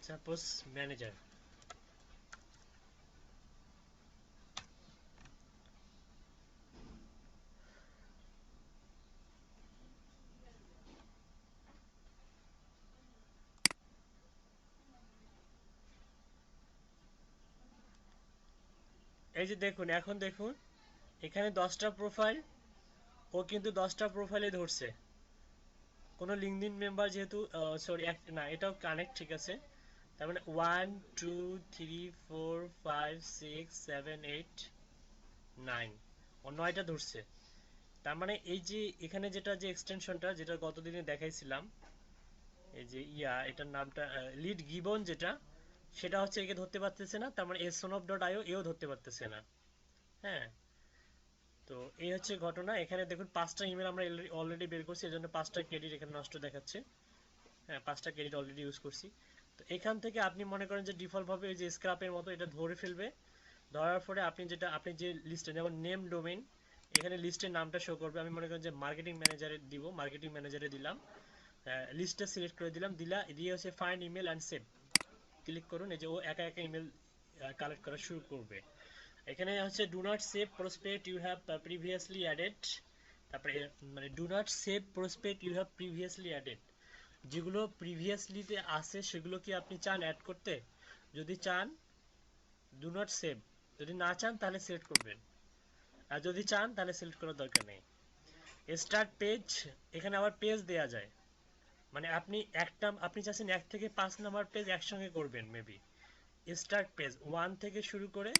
Suppose manager. এই যে দেখুন, এখন দেখুন এখানে 10টা প্রোফাইল, ও কিন্তু 10টা প্রোফাইলে ধরছে। কোনো লিঙ্কডিন মেম্বার যেহেতু, সরি না এটাও কানেক্ট, ঠিক আছে। তার মানে 1 2 3 4 5 6 7 8 9, ও 9টা ধরছে। তার মানে এই যে এখানে যেটা যে এক্সটেনশনটা যেটা গতদিনে দেখাইছিলাম, এই যে এটার নামটা লিড গিবন যেটা, সেটা হচ্ছে একে ধরতে পারতেছে না। তার মানে sonop.io এও ধরতে পারতেছে না। হ্যাঁ, তো এই হচ্ছে ঘটনা। এখানে দেখুন 5টা ইমেল আমরা অলরেডি বের করছি, এজন্য 5টা ক্রেডিট এখানে নষ্ট দেখাচ্ছে। হ্যাঁ, 5টা ক্রেডিট অলরেডি ইউজ করছি। তো এখান থেকে আপনি মনে করেন যে ডিফল্ট ভাবে ওই যে স্ক্র্যাপের মতো এটা ধরে ফেলবে। ধরার পরে আপনি যে লিস্টে যেমন নেম ডোমেইন, এখানে লিস্টের নামটা শো করবে। আমি মনে করি যে মার্কেটিং ম্যানেজারে দিব, মার্কেটিং ম্যানেজারে দিলাম, লিস্টটা সিলেক্ট করে দিলাম, দিয়ে হচ্ছে find email and save click করুন। এই যে ও একা একা ইমেল কালেক্ট করা শুরু করবে। এখানে হচ্ছে do not save prospect you have previously added, তারপরে মানে do not save prospect you have previously added, যেগুলো প্রিভিয়াসলিতে আছে সেগুলো কি আপনি চান অ্যাড করতে? যদি চান ডু নট সেভ, যদি না চান তাহলে সিলেক্ট করবেন, আর যদি চান তাহলে সিলেক্ট করার দরকার নেই। স্টার্ট পেজ, এখানে আবার পেজ দেয়া যায়, মানে আপনি চাচ্ছেন 1 থেকে 5 নাম্বার পেজ একসঙ্গে করবেন মেবি। স্টার্ট পেজ 1 থেকে শুরু করে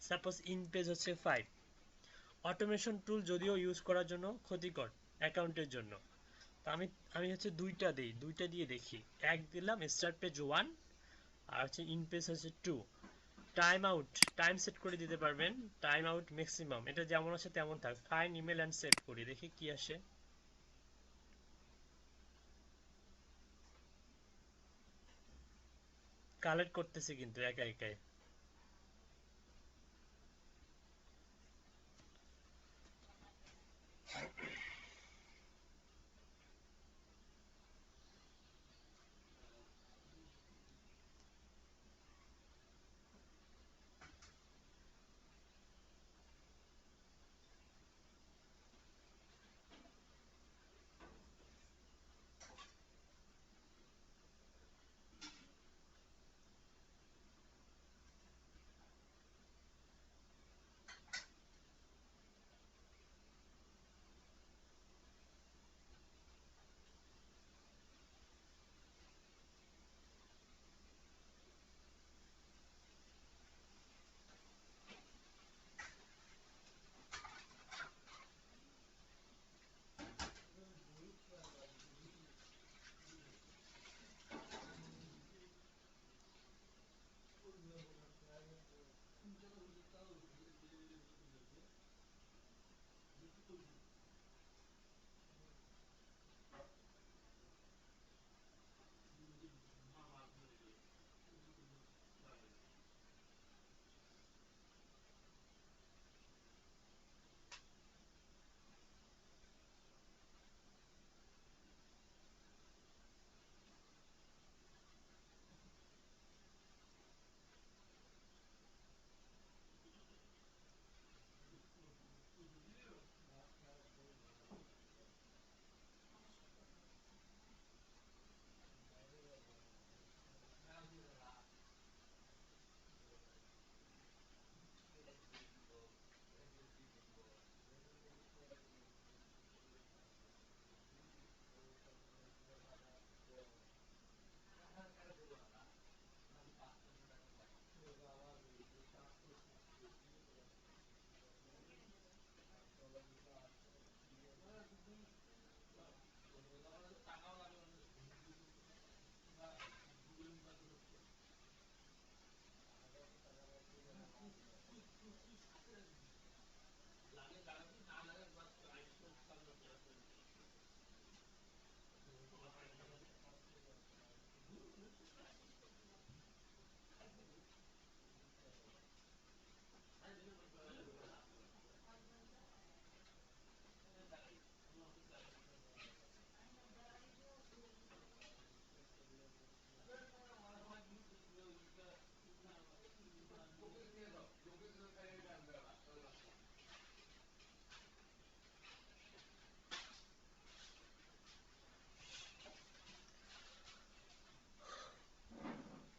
সাপোজ ইন পেজ হচ্ছে 5। অটোমেশন টুল যদিও ইউজ করার জন্য ক্ষতিকর অ্যাকাউন্টের জন্য, তো আমি হচ্ছে দুইটা দিয়ে দেখি। এক দিলাম স্টার্ট পেজ 1, আর হচ্ছে ইন পেজ হচ্ছে 2। টাইম আউট, টাইম সেট করে দিতে পারবেন, টাইম আউট ম্যাক্সিমাম, এটা যেমন আছে তেমন থাক। ফাইন ইমেল অ্যান্ড সেট করি, দেখি কি আসে। কালেক্ট করতেছি কিন্তু একা একাই।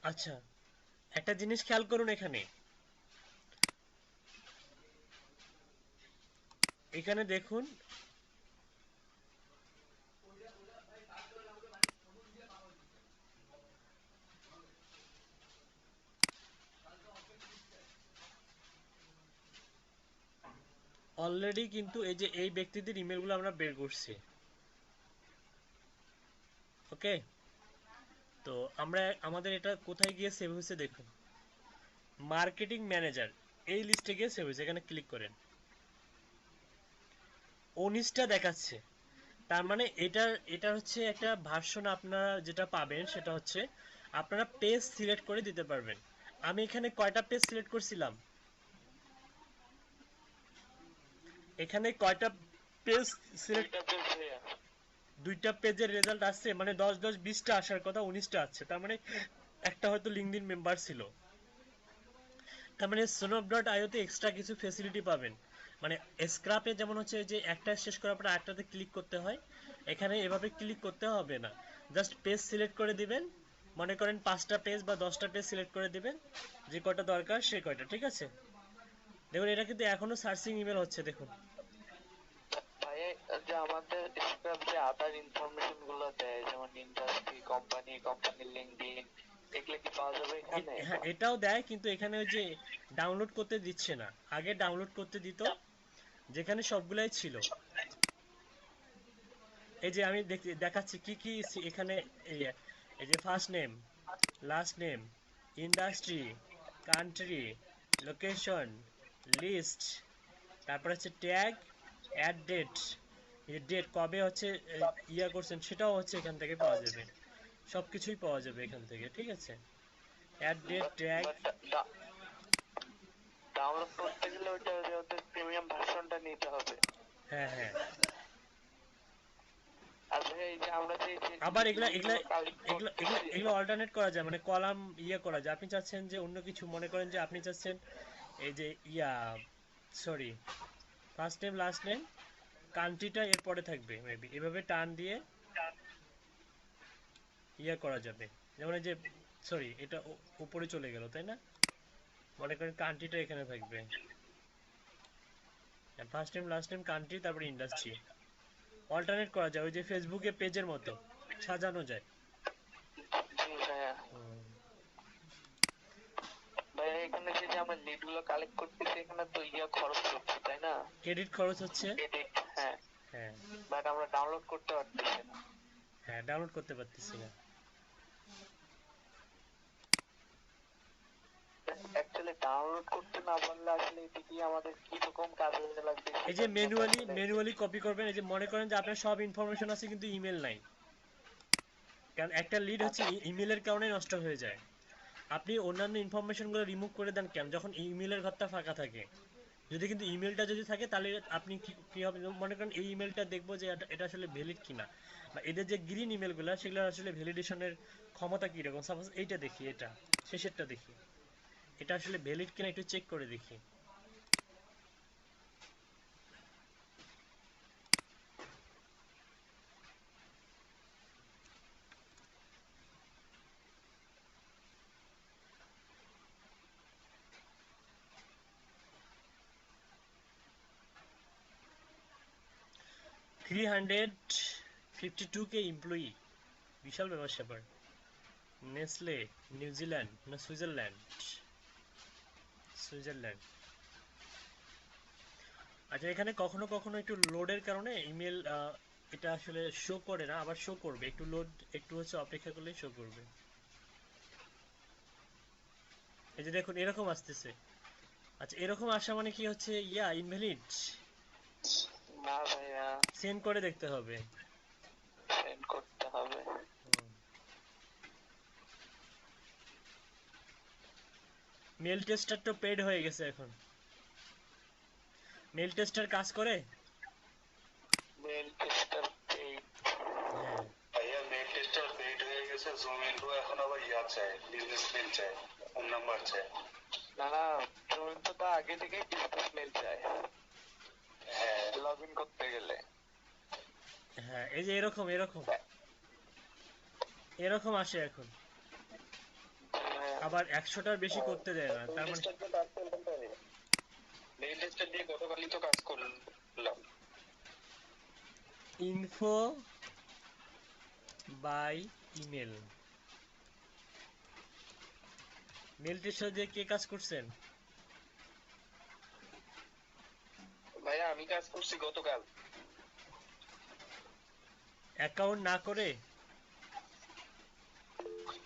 আচ্ছা, একটা জিনিস খেয়াল করুন, এখানে দেখুন অলরেডি কিন্তু এই যে এই ব্যক্তিদের ইমেলগুলো আমরা বের করছি। ওকে, তো আমাদের এটা কোথায় গিয়ে সেভ হয়েছে দেখুন, মার্কেটিং ম্যানেজার এই লিস্টে গিয়ে সেভ হয়েছে। এখানে ক্লিক করেন, 19টা দেখাচ্ছে। তার মানে এটা হচ্ছে একটা ভার্সন। আপনারা যেটা পাবেন সেটা হচ্ছে আপনারা পেজ সিলেক্ট করে দিতে পারবেন। আমি এখানে কয়টা পেজ সিলেক্ট করছিলাম? এখানে কয়টা পেজ সিলেক্ট, দুইটা পেজ ভাইয়া। দুইটা পেজের রেজাল্ট আসছে, মানে 10 10 20টা আসার কথা 19টা আছে, তার মানে একটা হয়তো লিঙ্কডইন মেম্বার ছিল। তার মানে snap.io তে এক্সট্রা কিছু ফ্যাসিলিটি পাবেন, মানে স্ক্রাপে যেমন হচ্ছে যে একটা শেষ করার পর আরেকটাতে ক্লিক করতে হয়, এখানে এভাবে ক্লিক করতে হবে না, জাস্ট পেজ সিলেক্ট করে দিবেন, মনে করেন 5টা পেজ বা 10টা পেজ সিলেক্ট করে দিবেন, যে কয়টা দরকার সে কয়টা, ঠিক আছে। দেখুন এটা কিন্তু এখনো সার্চিং ইমেল হচ্ছে, দেখুন। ভাইয়া যে আমাদের স্ক্রাব যে আদার ইনফরমেশন গুলো দেয়, যেমন ইন্ডাস্ট্রি, কোম্পানির লিঙ্কডইন, এগুলো কি পাওয়া যাবে এখানে? হ্যাঁ এটাও দেয়, কিন্তু এখানে ওই যে ডাউনলোড করতে দিচ্ছে না, আগে ডাউনলোড করতে দিত, যেখানে সবগুলাই ছিল। এই যে আমি দেখাচ্ছি কি কি এখানে, এই এই যে first name, last name, industry, country, location, list, তারপর হচ্ছে ট্যাগ, অ্যাড ডেট, এই ডেট কবে হচ্ছে ইয়া করছেন সেটাও হচ্ছে এখান থেকে পাওয়া যাবে, সবকিছুই পাওয়া যাবে এখান থেকে, ঠিক আছে। Add date, tag. ডাউনলোড করতে গেলে ওটা ওদের প্রিমিয়াম ভার্সনটা নিতে হবে। হ্যাঁ হ্যাঁ। আর ভাইয়া এই যে আমরা যে আবার এগুলা অল্টারনেট করা যায়, মানে কলাম ইয়ে করা যায়। আপনি চাচ্ছেন যে অন্য কিছু, মনে করেন যে আপনি চাচ্ছেন এই যে sorry, first name last name কান্ট্রিটা এর পরে থাকবে, মেবি এভাবে টান দিয়ে করা যাবে। যেমন এই যে সরি, এটা উপরে চলে গেল, তাই না? মনে করেন কান্ট্রিটা এখানে থাকবে, first name last name country, তারপরে ইন্ডাস্ট্রি। অল্টারনেট করা যায়, ওই যে ফেসবুকে পেজের মতো সাজানো যায়। ভাইয়া এখানে যে আমরা লিড গুলো কালেক্ট করতেছি, এখানে তো খরচ হচ্ছে, তাই না? ক্রেডিট খরচ হচ্ছে। এডিট, হ্যাঁ হ্যাঁ বাট আমরা ডাউনলোড করতে পারতেছি না। হ্যাঁ, ডাউনলোড করতে পারতেছি না। অ্যাকচুয়ালি ডাউনলোড করতে না পারলে আসলে এটা কি আমাদের কি রকম কাজে লাগবে? এই যে ম্যানুয়ালি কপি করবেন, এই যে মনে করেন যে আপনার সব ইনফরমেশন আছে কিন্তু ইমেল নাই, কারণ একটা লিড হচ্ছে ইমেলের কারণে নষ্ট হয়ে যায়। আপনি অন্যান্য ইনফরমেশনগুলো রিমুভ করে দেন কেন, যখন ইমেলের ঘরটা ফাঁকা থাকে। যদি কিন্তু ইমেলটা যদি থাকে তাহলে আপনি কি হবে, মনে করেন এই ইমেলটা দেখবো যে এটা আসলে ভ্যালিড কিনা, বা এদের যে গ্রিন ইমেলগুলো সেগুলো আসলে ভ্যালিডেশনের ক্ষমতা কীরকম। সাপোজ এইটা দেখি, এটা শেষেরটা দেখি, এটা আসলে ভ্যালিড কিনা একটু চেক করে দেখি। $352K এমপ্লয়ি, বিশাল ব্যাপার স্যাপার। নেসলে, নিউজিল্যান্ড না সুইজারল্যান্ড? সুইজারল্যান্ড। আচ্ছা, এখানে কখনো কখনো একটু লোডের কারণে ইমেল এটা আসলে শো করে না, আবার শো করবে, একটু লোড, একটু হচ্ছে অপেক্ষা করলেই শো করবে। এই যে দেখুন এরকম আসতেছে। আচ্ছা, এরকম আসা মানে কি হচ্ছে ইনভ্যালিড? না ভাইয়া, সেন্ড করে দেখতে হবে। সেন্ড করতে হবে। মেল টেস্টার তো পেড হয়ে গেছে এখন। মেল টেস্টার কাজ করে? Mail tester paid? হ্যাঁ। ভাইয়া মেল টেস্টার পেইড হয়ে গেছে, জোমেটো এখন আবার চায়, বিজনেস মেল চায়, ফোন নাম্বার চায়। না না, জোমেটো তো আগে থেকেই বিজনেস মেল চায়, হ্যাঁ, লগ ইন করতে গেলে। হ্যাঁ, এই যে এরকম এরকম এরকম আসে এখন, আবার 100টার বেশি করতে দেয় না, তার মানে মেল টেস্টার দিয়ে গতকালই তো কাজ করলাম। Info by email, mail tester দিয়ে কে কাজ করছেন? ভাইয়া আমি কাজ করছি গতকাল। অ্যাকাউন্ট না করে?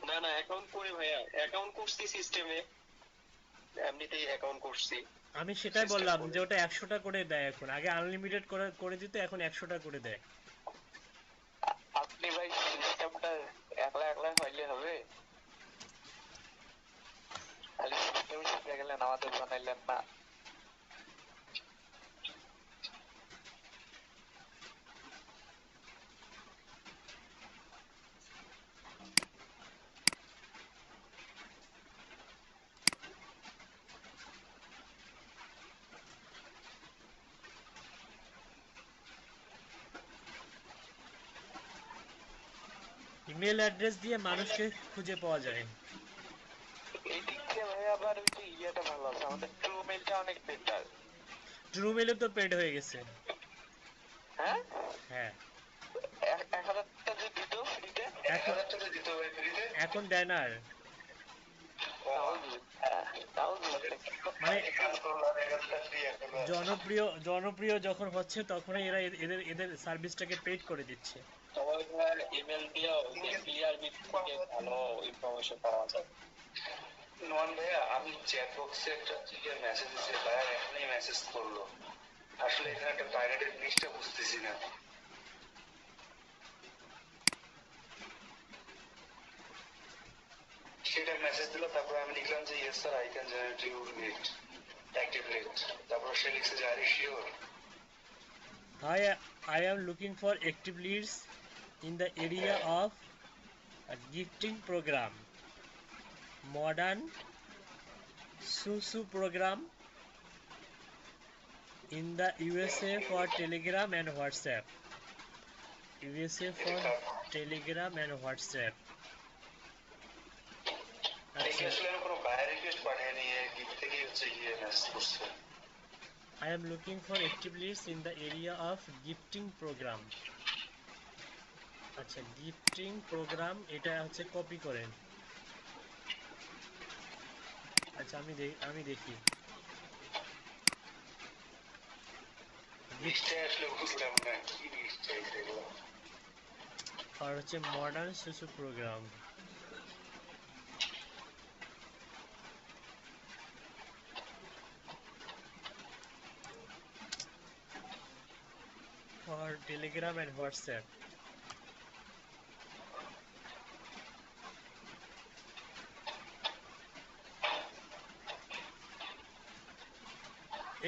না না, অ্যাকাউন্ট করে ভাইয়া, অ্যাকাউন্ট করছি সিস্টেমে, এমনিতেই অ্যাকাউন্ট করছি। আমি সেটাই বললাম যে ওটা 100টা করে দেয় এখন, আগে আনলিমিটেড করে দিত, এখন 100টা করে দেয়। আপনি ভাই সিস্টেমটা একলা একলা হইলে হবে? খালি সিস্টেম শিখে গেলেন, আমাদের বানাইলেন না। মেল অ্যাড্রেস দিয়ে মানুষকে খুঁজে পাওয়া যায়। এই দিক দিয়ে ভাই আবার ওই যে ইয়েটা ভালো আছে, আমাদের ট্রু মেলটা অনেক বেটার। ট্রু মেলে তো পেড হয়ে গেছে। হ্যাঁ হ্যাঁ 1000টা যে দিত ফ্রিতে, এখন 1000 টাকা দিতে হবে ফ্রিতে। এখন দেয় না আর। তাও মানে কাজ করলো আর 1000 টাকা ফ্রি এখন। জনপ্রিয় জনপ্রিয় যখন হচ্ছে তখনই এরা এদের এদের সার্ভিসটাকে পেড করে দিচ্ছে। সবাই ইমেল দিয়ে ক্লিয়ার বিট থেকে ভালো ইনফরমেশন পাওয়া যায়। নন ভাইয়া, আমি চ্যাট বক্সে একটা মেসেজ দিচ্ছি, ভাইয়া এখনই মেসেজ করলো। আসলে এখানে একটা পাইরেটেড জিনিসটা বুঝতেছি না। সেটা মেসেজ দিল, তারপর আমি লিখলাম যে yes sir I can generate you lead, active lead. তারপর সে লিখছে যে are you sure. I am looking for active leads in the area of a gifting program, modern SUSU program in the USA for Telegram and WhatsApp. USA for Telegram and WhatsApp. দেখি আসলে আমি কোনো buyer request পাঠাইনি, gift থেকেই হচ্ছে গিয়ে message করছে। I am looking for active leads in the area of gifting program. আচ্ছা gifting programme, এটা হচ্ছে কপি করেন। আচ্ছা আমি দেখি লিস্টে আসলে বুঝলাম না কি লিস্ট চাইছে এগুলো। আর হচ্ছে মডার্ন শিশু programme. for Telegram and WhatsApp.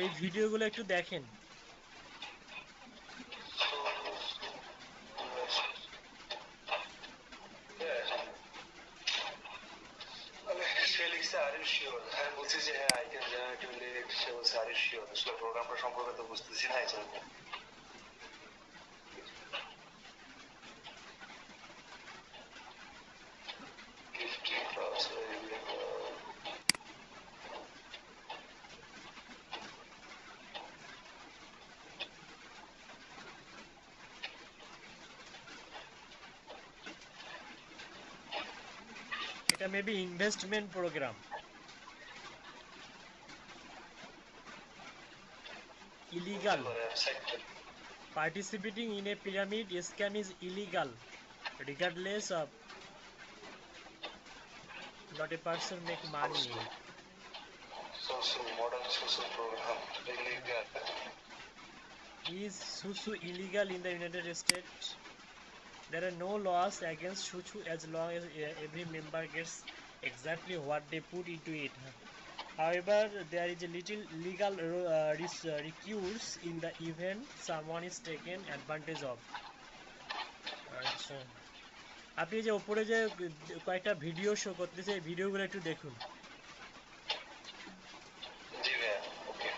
এই ভিডিওগুলো একটু দেখেন। সে লিখছে আর ইউ শিওর। আমি বলছি যে হ্যাঁ I can generate you lead. সে বলছে আর ইউ শিওর। আসলে প্রোগ্রামটা সম্পর্কে তো বুঝতেছি না এই জন্য। এটা maybe investment program. illegal. Participating in a pyramid scam is illegal regardless of not a person make money. Modern social program illegal. Is SUSU illegal in the United States? There are no laws against SUSU as long as every member gets exactly what they put into it. However, there is a little legal recourse in the event someone is taken advantage of. আচ্ছা আপনি যে উপরে যে কয়েকটা video show করতেছে এই ভিডিওগুলো একটু দেখুন। জি ভাইয়া, ওকে।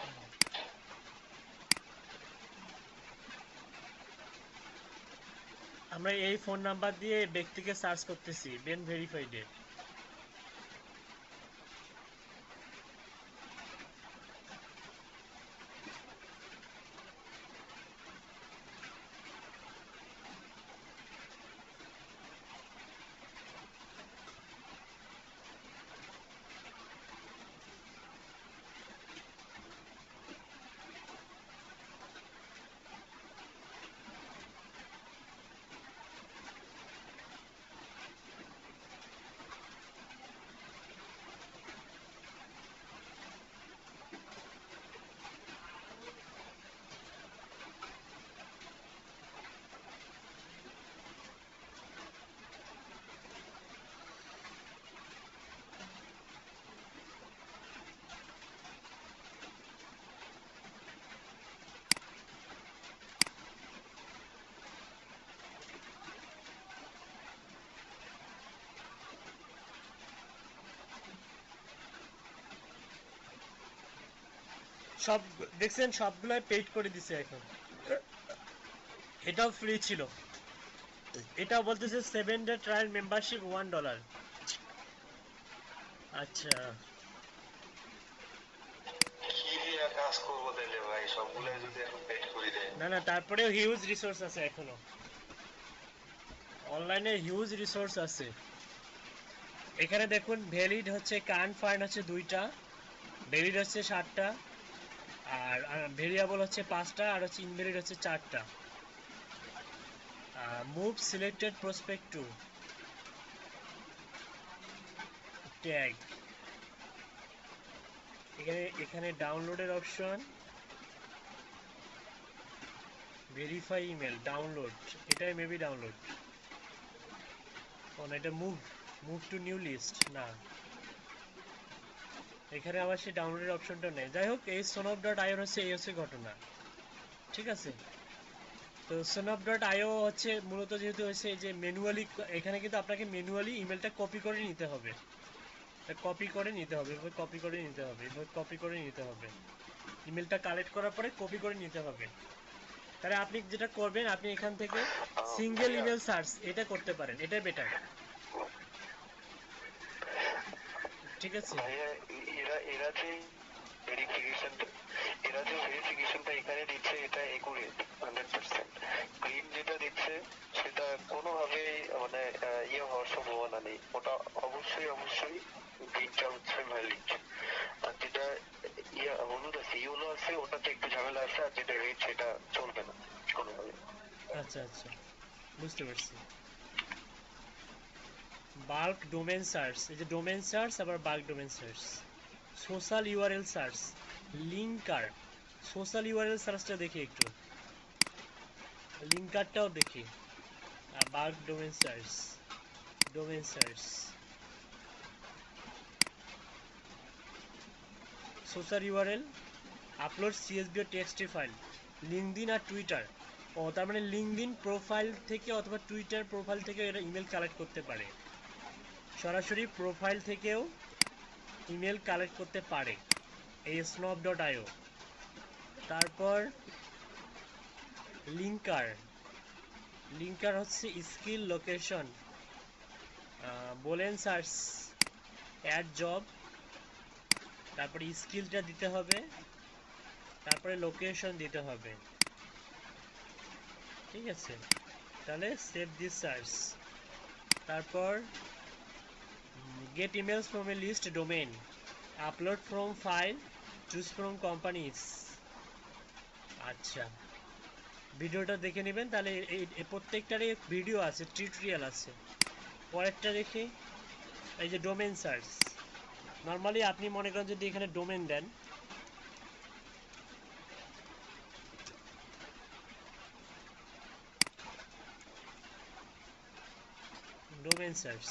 আমরা এই ফোন নাম্বার দিয়ে ব্যক্তিকে সার্চ করতেছি বেন ভেরিফাইডে। সব দেখছেন সবগুলাই পেইড করে দিছে এখন, এটাও ফ্রি ছিল। এটা বলতেছে 7 ডে ট্রায়াল মেম্বারশিপ $1। আচ্ছা কি দিয়ে কাজ করবো তাইলে ভাই, সবগুলাই যদি এখন পেড করে দেয়। না না, তারপরেও হিউজ রিসোর্স আছে, এখনো অনলাইনে হিউজ রিসোর্স আছে। এখানে দেখুন ভ্যালিড হচ্ছে কারেন্ট ফান্ড হচ্ছে 2টা, ভ্যালিড হচ্ছে 7টা, আর ভেরিয়েবল হচ্ছে 5টা, আর হচ্ছে ইনভ্যালিড হচ্ছে 4টা। Move selected prospect to tag, এখানে ডাউনলোডের অপশন, ভেরিফাই ইমেল, ডাউনলোড, এটাই মেবি ডাউনলোড। ও না, এটা মুভ টু নিউ লিস্ট না, এখানে আবার সেই ডাউনলোডের অপশনটা নেই। যাই হোক, এই sonoff.io হচ্ছে এই হচ্ছে ঘটনা, ঠিক আছে। তো sonoff.io হচ্ছে মূলত যেহেতু হচ্ছে যে ম্যানুয়ালি, এখানে কিন্তু আপনাকে ম্যানুয়ালি ইমেলটা কপি করে নিতে হবে, কপি করে নিতে হবে, কপি করে নিতে হবে, কপি করে নিতে হবে, ইমেলটা কালেক্ট করার পরে কপি করে নিতে হবে। তাহলে আপনি যেটা করবেন, আপনি এখান থেকে সিঙ্গেল ইমেল সার্চ এটা করতে পারেন, এটাই বেটার, ঠিক আছে। ভাইয়া এরা যে ভেরিফিকেশনটা এখানে দিচ্ছে এটা একুরেট 100%। গ্রিন যেটা দিচ্ছে সেটা কোনোভাবেই মানে ইয়ে হওয়ার সম্ভাবনা নেই, ওটা অবশ্যই গ্রিনটা হচ্ছে ভ্যালিড। আর যেটা হলুদ আছে, ইয়েলো আছে, ওটাতে একটু ঝামেলা আছে, আর যেটা রেড সেটা চলবে না কোনোভাবে। আচ্ছা আচ্ছা, বুঝতে পারছি। বাল্ক ডোমেন সার্চ, এই যে ডোমেন সার্চ আবার bulk domain search, social URL search, linker, social URL সার্চটা দেখি একটু, লিঙ্কারটাও দেখি, bulk domain search, domain search, social URL, upload CSV ও টেক্সটি ফাইল, লিঙ্কডিন আর টুইটার। ও তার মানে লিঙ্কডিন প্রোফাইল থেকে অথবা টুইটার প্রোফাইল থেকে এরা ইমেল কালেক্ট করতে পারে, সরাসরি প্রোফাইল থেকেও ইমেল কালেক্ট করতে পারে এই sonoff.io। তারপর লিঙ্কার হচ্ছে স্কিল লোকেশন, বলেন সার্চ, অ্যাড জব, তারপরে স্কিলটা দিতে হবে, তারপরে লোকেশন দিতে হবে, ঠিক আছে। তাহলে সেভ দিস সার্চ। তারপর get emails from a list domain, upload from file, choose from companies. আচ্ছা, ভিডিওটা দেখে নেবেন, তাহলে এই প্রত্যেকটারই ভিডিও আছে, টিউটোরিয়াল আছে। পরেরটা দেখি, এই যে ডোমেন সার্চ, নর্মালি আপনি মনে করেন যদি এখানে ডোমেন দেন, domain search,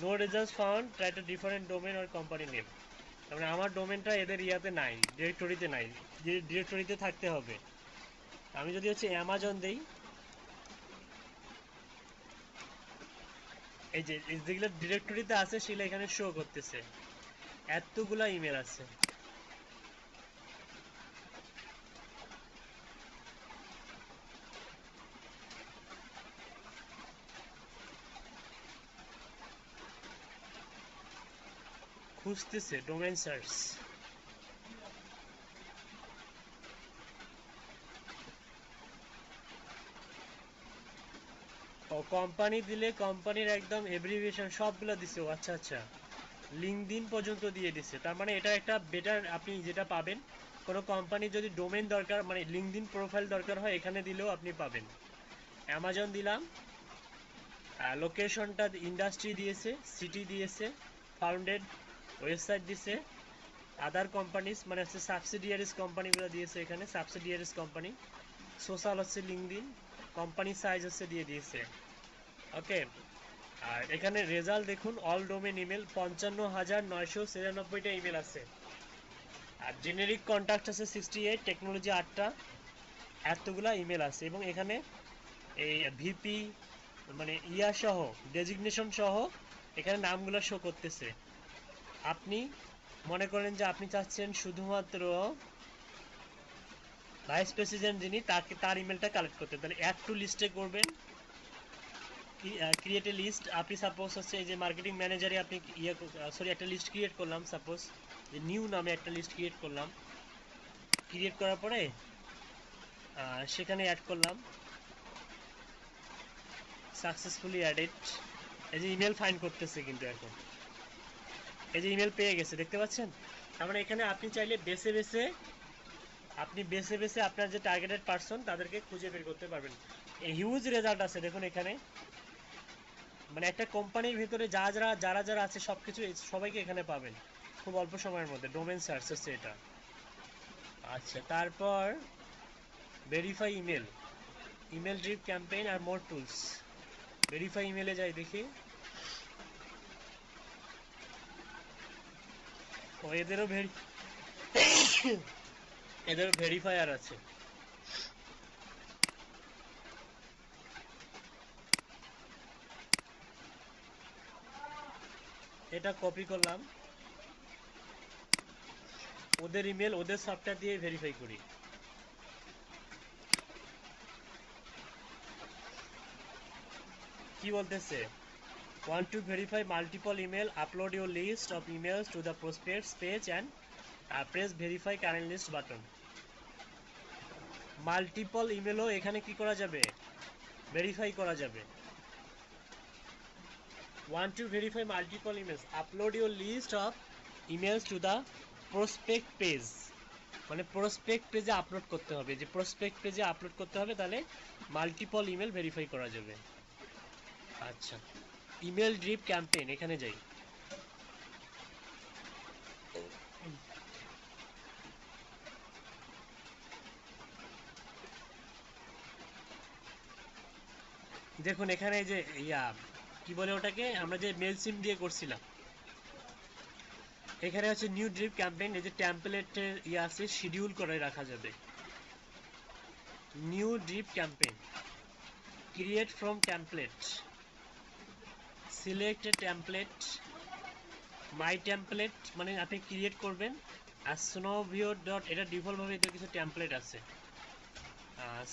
no results found, try to different domain or company name. তার মানে আমার ডোমেনটা এদের ইয়াতে নাই, ডিরেক্টরিতে নাই, ডিরেক্টরিতে থাকতে হবে। আমি যদি হচ্ছে অ্যামাজন দেই, এই যে যেগুলো ডিরেক্টরিতে আছে সেগুলো এখানে শো করতেছে, এতগুলা ইমেল আছে। খুঁজতেছে ডোমেন সার্চ, ও কোম্পানি দিলে কোম্পানির একদম এব্রিভিয়েশন সবগুলো দিছে। ও আচ্ছা আচ্ছা, লিঙ্কডিন পর্যন্ত দিয়ে দিছে। তার মানে এটা একটা বেটার, আপনি যেটা পাবেন, কোনো কোম্পানি যদি ডোমেন দরকার মানে লিঙ্কডিন প্রোফাইল দরকার হয় এখানে দিলেও আপনি পাবেন। অ্যামাজন দিলাম, লোকেশনটা ইন্ডাস্ট্রি দিয়েছে, সিটি দিয়েছে, ফাউন্ডেড, ওয়েবসাইট দিয়েছে, আদার কোম্পানিজ মানে হচ্ছে সাবসিডিয়ারিজ কোম্পানিগুলো দিয়েছে এখানে, সাবসিডিয়ারিজ কোম্পানি, সোশ্যাল হচ্ছে লিঙ্কডিন, কোম্পানি সাইজ হচ্ছে দিয়ে দিয়েছে। ওকে, আর এখানে রেজাল্ট দেখুন, অল ডোমেন ইমেল 55,996টা ইমেল আছে, আর জেনেরিক কন্ট্যাক্ট আছে 68, টেকনোলজি 8টা, এতগুলা ইমেল আছে। এবং এখানে এই ভিপি মানে ইয়া সহ ডেজিগনেশন সহ এখানে নামগুলো শো করতেছে। আপনি মনে করেন যে আপনি চাচ্ছেন শুধুমাত্র ভাইস প্রেসিডেন্ট যিনি তার ইমেলটা কালেক্ট করতে, তাহলে অ্যাড টু লিস্টে করবেন, ক্রিয়েট এ লিস্ট। আপনি সাপোজ হচ্ছে এই যে মার্কেটিং ম্যানেজারে আপনি একটা লিস্ট ক্রিয়েট করলাম, সাপোজ যে নিউ নামে একটা লিস্ট ক্রিয়েট করলাম। ক্রিয়েট করার পরে সেখানে অ্যাড করলাম, সাকসেসফুলি অ্যাডেড। এই যে ইমেল ফাইন্ড করতেছে কিন্তু এখন, এই যে ইমেল পেয়ে গেছে, দেখতে পাচ্ছেন? তার মানে এখানে আপনি চাইলে বেছে বেছে আপনার যে টার্গেটেড পারসন তাদেরকে খুঁজে বের করতে পারবেন। হিউজ রেজাল্ট আছে দেখুন এখানে, মানে একটা কোম্পানির ভিতরে যারা আছে সব কিছু সবাইকে এখানে পাবেন খুব অল্প সময়ের মধ্যে। ডোমেন সার্চ হচ্ছে এটা। আচ্ছা, তারপর ভেরিফাই ইমেল ড্রিপ ক্যাম্পেইন আর মোর টুলস। ভেরিফাই ইমেলে যাই দেখি। ও এদেরও ভেরিফায়ার আছে। এটা কপি করলাম, ওদের ইমেল ওদের সফটওয়্যার দিয়ে ভেরিফাই করি। কি বলতেছে? Want to verify multiple email? Upload your list of emails to the prospects page and press verify current list button. Multiple ইমেলও এখানে কি করা যাবে? ভেরিফাই করা যাবে। Want to verify multiple emails? Upload your list of emails to the prospect page. মানে prospect পেজে upload করতে হবে, যে প্রসপেক্ট পেজে আপলোড করতে হবে, তাহলে মাল্টিপল ইমেল ভেরিফাই করা যাবে। আচ্ছা, ইমেল ড্রিপ ক্যাম্পেইন, এখানে যাই। দেখুন এখানে যে কি বলে ওটাকে, আমরা যে মেল সিম দিয়ে করছিলাম, এখানে হচ্ছে নিউ ড্রিপ ক্যাম্পেইন। এই যে টেমপ্লেটের আছে, শিডিউল করে রাখা যাবে। New drip campaign, create from template, select A template, my template, মানে আপনি ক্রিয়েট করবেন। আর স্নোভিও ডট, এটা ডিফল্টভাবে এদের কিছু টেমপ্লেট আছে।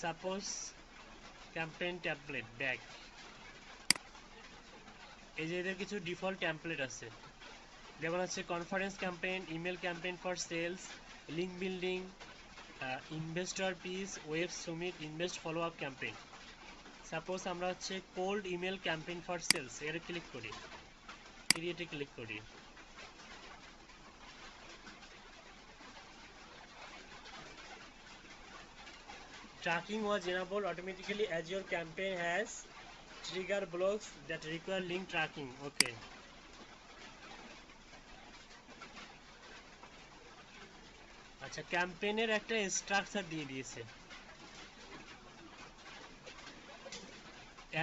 সাপোজ ক্যাম্পেইন টেমপ্লেট ব্যাক, এই যে এদের কিছু ডিফল্ট টেমপ্লেট আছে, যেমন হচ্ছে conference campaign, email campaign for sales, link building, investor pitch, web summit, invest follow up campaign. Suppose আমরা হচ্ছে cold email campaign for sales, এর ক্লিক করি, ক্রিয়েটে ক্লিক করি। Tracking was enabled automatically as your campaign has trigger blocks that require link tracking. Okay. আচ্ছা, ক্যাম্পেইনের একটা structure দিয়ে দিয়েছে।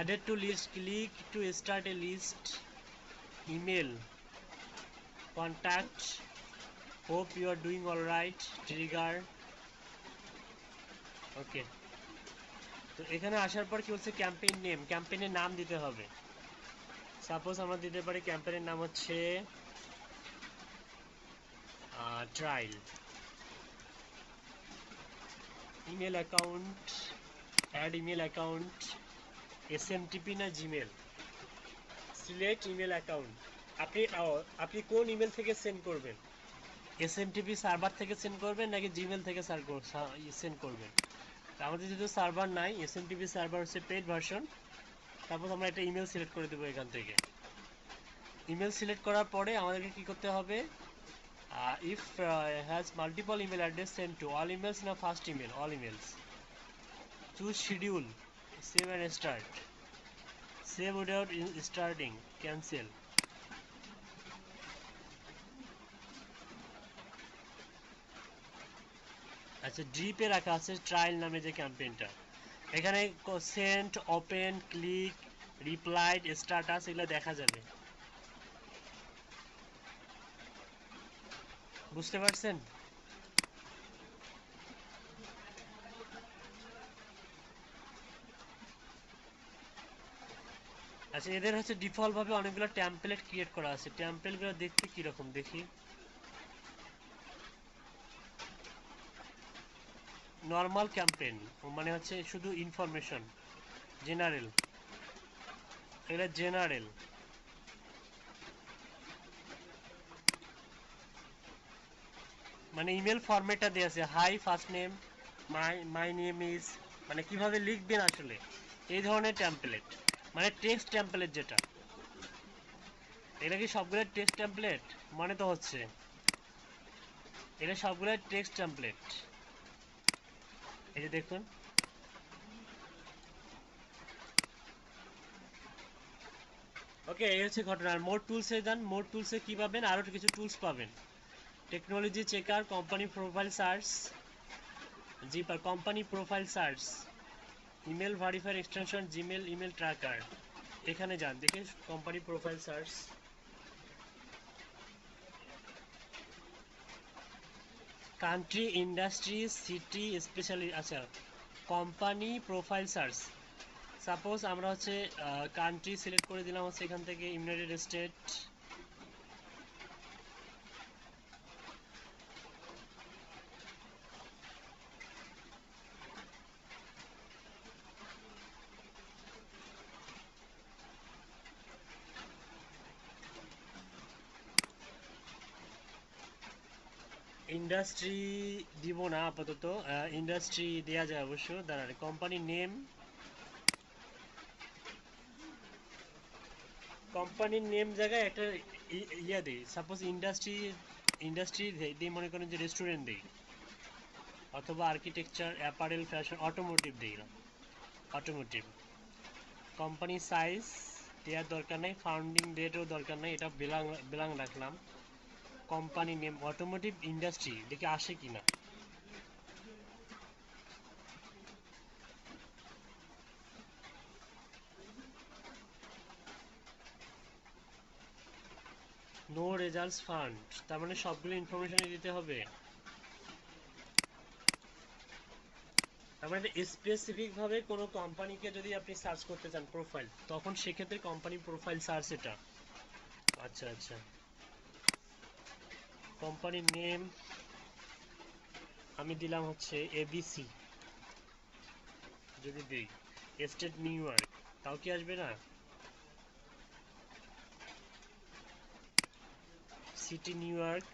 Added to list, click to start a list, email, contact, hope you are doing all right, trigger. ওকে, তো এখানে আসার পর কি হচ্ছে, ক্যাম্পেইন নেম, ক্যাম্পেইনের নাম দিতে হবে। সাপোজ আমরা দিতে পারি ক্যাম্পেইনের নাম হচ্ছে trial. Email account, add email account, SMTP না জিমেল, সিলেক্ট ইমেল অ্যাকাউন্ট। আপনি কোন ইমেল থেকে সেন্ড করবেন? এসএমটিপি সার্ভার থেকে সেন্ড করবেন নাকি জিমেল থেকে সেন্ড করবেন? আমাদের যেহেতু সার্ভার নাই, এসএমটিপি সার্ভার হচ্ছে পেইড ভার্সন। তারপর আমরা একটা ইমেল সিলেক্ট করে দেবো এখান থেকে। ইমেল সিলেক্ট করার পরে আমাদেরকে কি করতে হবে? If has multiple email address send to all emails না first email, all emails. Choose schedule, save and start, save without starting, cancel. আচ্ছা, ড্রিপে রাখা আছে ট্রায়াল নামে যে ক্যাম্পেইনটা। এখানে sent, open, click, replied, status এগুলো দেখা যাবে। বুঝতে পারছেন? আচ্ছা, এদের হচ্ছে ডিফল্ট ভাবে অনেকগুলো টেমপ্লেট ক্রিয়েট করা আছে। টেমপ্লেটগুলো দেখতে কিরকম দেখি। নর্মাল ক্যাম্পেইন মানে হচ্ছে শুধু ইনফরমেশন, জেনারেল। এটা জেনারেল। মানে ইমেল ফরম্যাটটা দেওয়া আছে, hi first name, my name is, মানে কিভাবে লিখবেন আসলে এই ধরনের টেমপ্লেট, মানে টেক্সট টেমপ্লেট যেটা। এটা কি সবগুলো টেক্সট টেমপ্লেট? মনে তো হচ্ছে এটা সবগুলো টেক্সট টেমপ্লেট। এই যে দেখুন, ওকে এই হচ্ছে ঘটনা। মোর টুলসে যান, মোর টুলসে কি পাবেন, আরও কিছু টুলস পাবেন। Technology checker, company profile search, জি পার company profile search, email verifier extension, Gmail email tracker. এখানে যান, দেখে company profile search, country, industry, city, specially, আচ্ছা কোম্পানি প্রোফাইল সার্চ। সাপোজ আমরা হচ্ছে কান্ট্রি সিলেক্ট করে দিলাম হচ্ছে এখান থেকে ইউনাইটেড স্টেট, ইন্ডাস্ট্রি দিব না আপাতত, ইন্ডাস্ট্রি দেওয়া যায় অবশ্য। দাঁড়ান, কোম্পানির নেম, কোম্পানির নেম জায়গায় একটা ইয়া দিই, সাপোজ ইন্ডাস্ট্রি, ইন্ডাস্ট্রি দিই, মনে করেন যে রেস্টুরেন্ট দিই, অথবা আর্কিটেকচার, অ্যাপারেল, ফ্যাশন, অটোমোটিভ দিই না, অটোমোটিভ। কোম্পানি সাইজ দেওয়ার দরকার নেই, ফাউন্ডিং ডেটও দরকার নেই, এটা বেলাং বেলাং রাখলাম। কোম্পানি নেম, অটোমোটিভ ইন্ডাস্ট্রি, দেখে আসে কি না। নো রেজাল্টস ফান্ড, তার মানে সবগুলো ইনফরমেশনই দিতে হবে। তার মানে স্পেসিফিক ভাবে কোনো কোম্পানিকে যদি আপনি সার্চ করতে চান প্রোফাইল, তখন সেক্ষেত্রে কোম্পানি প্রোফাইল সার্চ এটা। আচ্ছা আচ্ছা, কোম্পানির নেম আমি দিলাম হচ্ছে এবিসি, যদি দিই স্টেট নিউ ইয়র্ক, তাও কি আসবে না? City New York,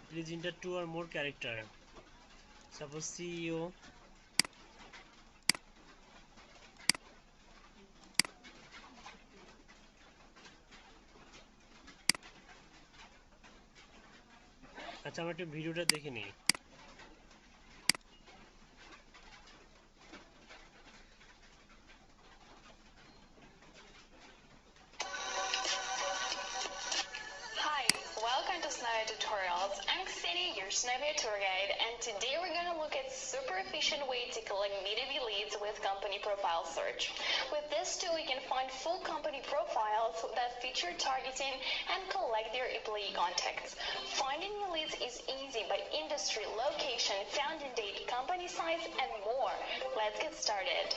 please enter two or more character, suppose CEO, আচ্ছা আমরা একটু ভিডিওটা দেখে নিই। Hi, welcome to Snowbit Tutorials. I'm Xenia, your Snowbit tour guide, and today we're going to look at super efficient way to collect B2B leads with company profile search. With this tool, you can find full company profiles that feature targeting and collect their employee contacts. Finding your leads is easy by industry, location, founding date, company size, and more. Let's get started.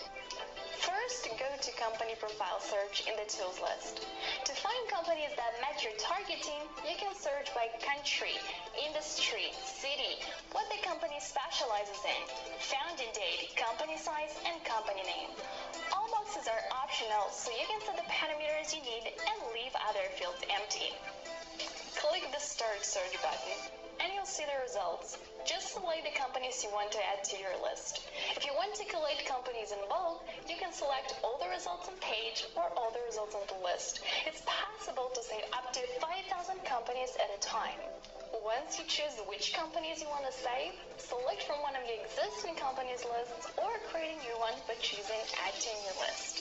First, go to Company Profile Search in the Tools list. To find companies that match your targeting, you can search by country, industry, city, what the company specializes in, founding date, company size, and company name. All boxes are optional, so you can set the parameters you need and leave other fields empty. Click the Start Search button, and you'll see the results. Just select the companies you want to add to your list. If you want to collect companies in bulk, you can select all the results on page or all the results on the list. It's possible to save up to 5,000 companies at a time. Once you choose which companies you want to save, select from one of your existing companies lists or create a new one by choosing Add to New List.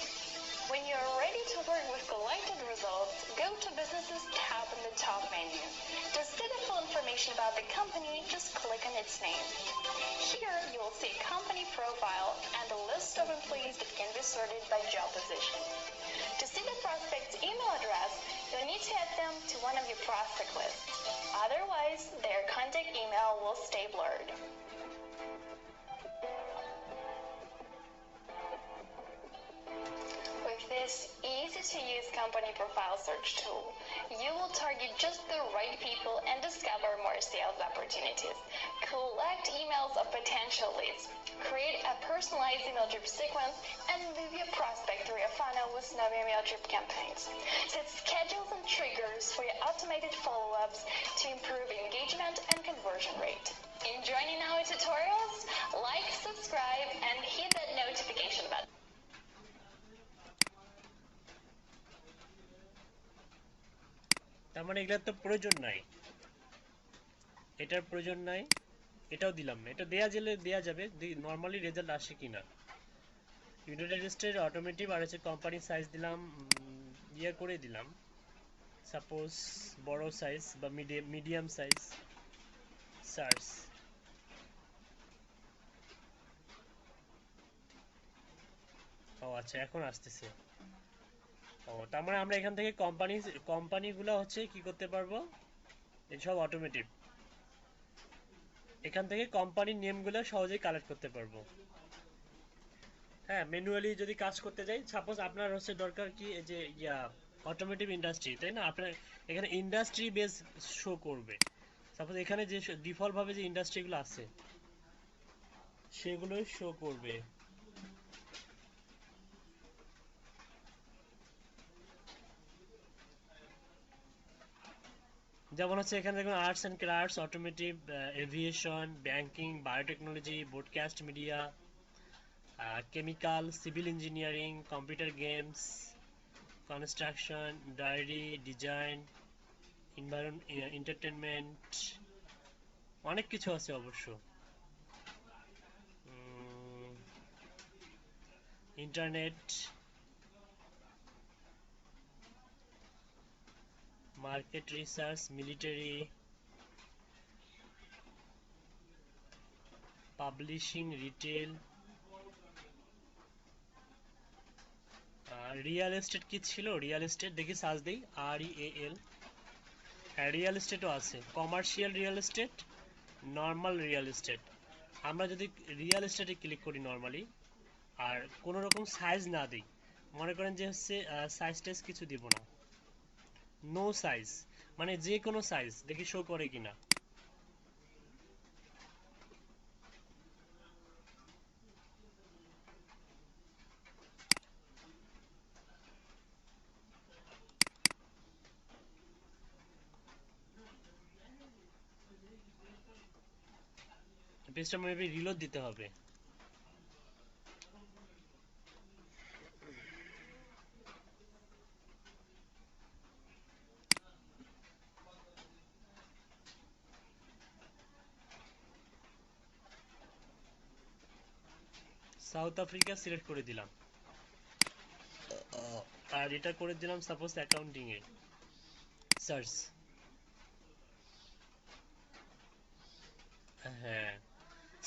When you're ready to work with collected results, go to Businesses tab in the top menu. To see the full information about the company, just click on its name. Here, you will see company profile and a list of employees that can be sorted by job position. To see the prospect's email address, you'll need to add them to one of your prospect lists. Otherwise, their contact email will stay blurred. With this easy-to-use company profile search tool, you will target just the right people and discover more sales opportunities. Collect emails of potential leads, create a personalized email drip sequence, and move your prospect through your funnel with Snowy email drip campaigns. Set schedules and triggers for your automated follow-ups to improve engagement and conversion rate. Enjoying our tutorials? Like, subscribe, and hit that notification button. তার মানে এগুলোর তো প্রয়োজন নাই, এটার প্রয়োজন নাই, এটাও দিলাম না। এটা দেয়া যাবে নর্মালি রেজাল্ট আসে কিনা। ইউনাইটেড স্টেট অটোমেটিভ আর হচ্ছে কোম্পানি সাইজ দিলাম, ইয়ে করে দিলাম সাপোজ বড় সাইজ বা মিডিয়াম সাইজ। সার্চ ও আচ্ছা এখন আসতেছে। ও তার মানে আমরা এখান থেকে কোম্পানিগুলো হচ্ছে কি করতে পারবো, এসব অটোমেটিক এখান থেকে কোম্পানির নেমগুলো সহজেই কালেক্ট করতে পারবো। হ্যাঁ, ম্যানুয়ালি যদি কাজ করতে যাই, সাপোজ আপনার হচ্ছে দরকার কি যে অটোমেটিভ ইন্ডাস্ট্রি, তাই না? আপনার এখানে ইন্ডাস্ট্রি বেস শো করবে। সাপোজ এখানে যে ডিফল্ট ভাবে যে ইন্ডাস্ট্রিগুলো আছে সেগুলোই শো করবে। যেমন হচ্ছে এখানে দেখুন arts and crafts, automotive, aviation, banking, biotechnology, broadcast media, chemical, civil engineering, computer games, construction, dairy, design, entertainment, অনেক কিছু আছে অবশ্য। Internet, market research, military, publishing, retail, real estate কি ছিল? রিয়েল এস্টেট দেখি সার্চ দেই, REAL, হ্যাঁ রিয়েল এস্টেটও আছে। Commercial real estate, normal real estate. আমরা যদি রিয়েল এস্টেটে ক্লিক করি নর্মালি আর কোনো রকম সাইজ না দিই, মনে করেন যে হচ্ছে সাইজ টাইজ কিছু দিব না, নো সাইজ, মানে যে কোনো সাইজ দেখি শো করে কিনা। পেজটা মেবি রিলোড দিতে হবে। সাউথ আফ্রিকা সিলেক্ট করে দিলাম আর এটা করে দিলাম সাপোজ অ্যাকাউন্টিং এ সার্চ। হ্যাঁ,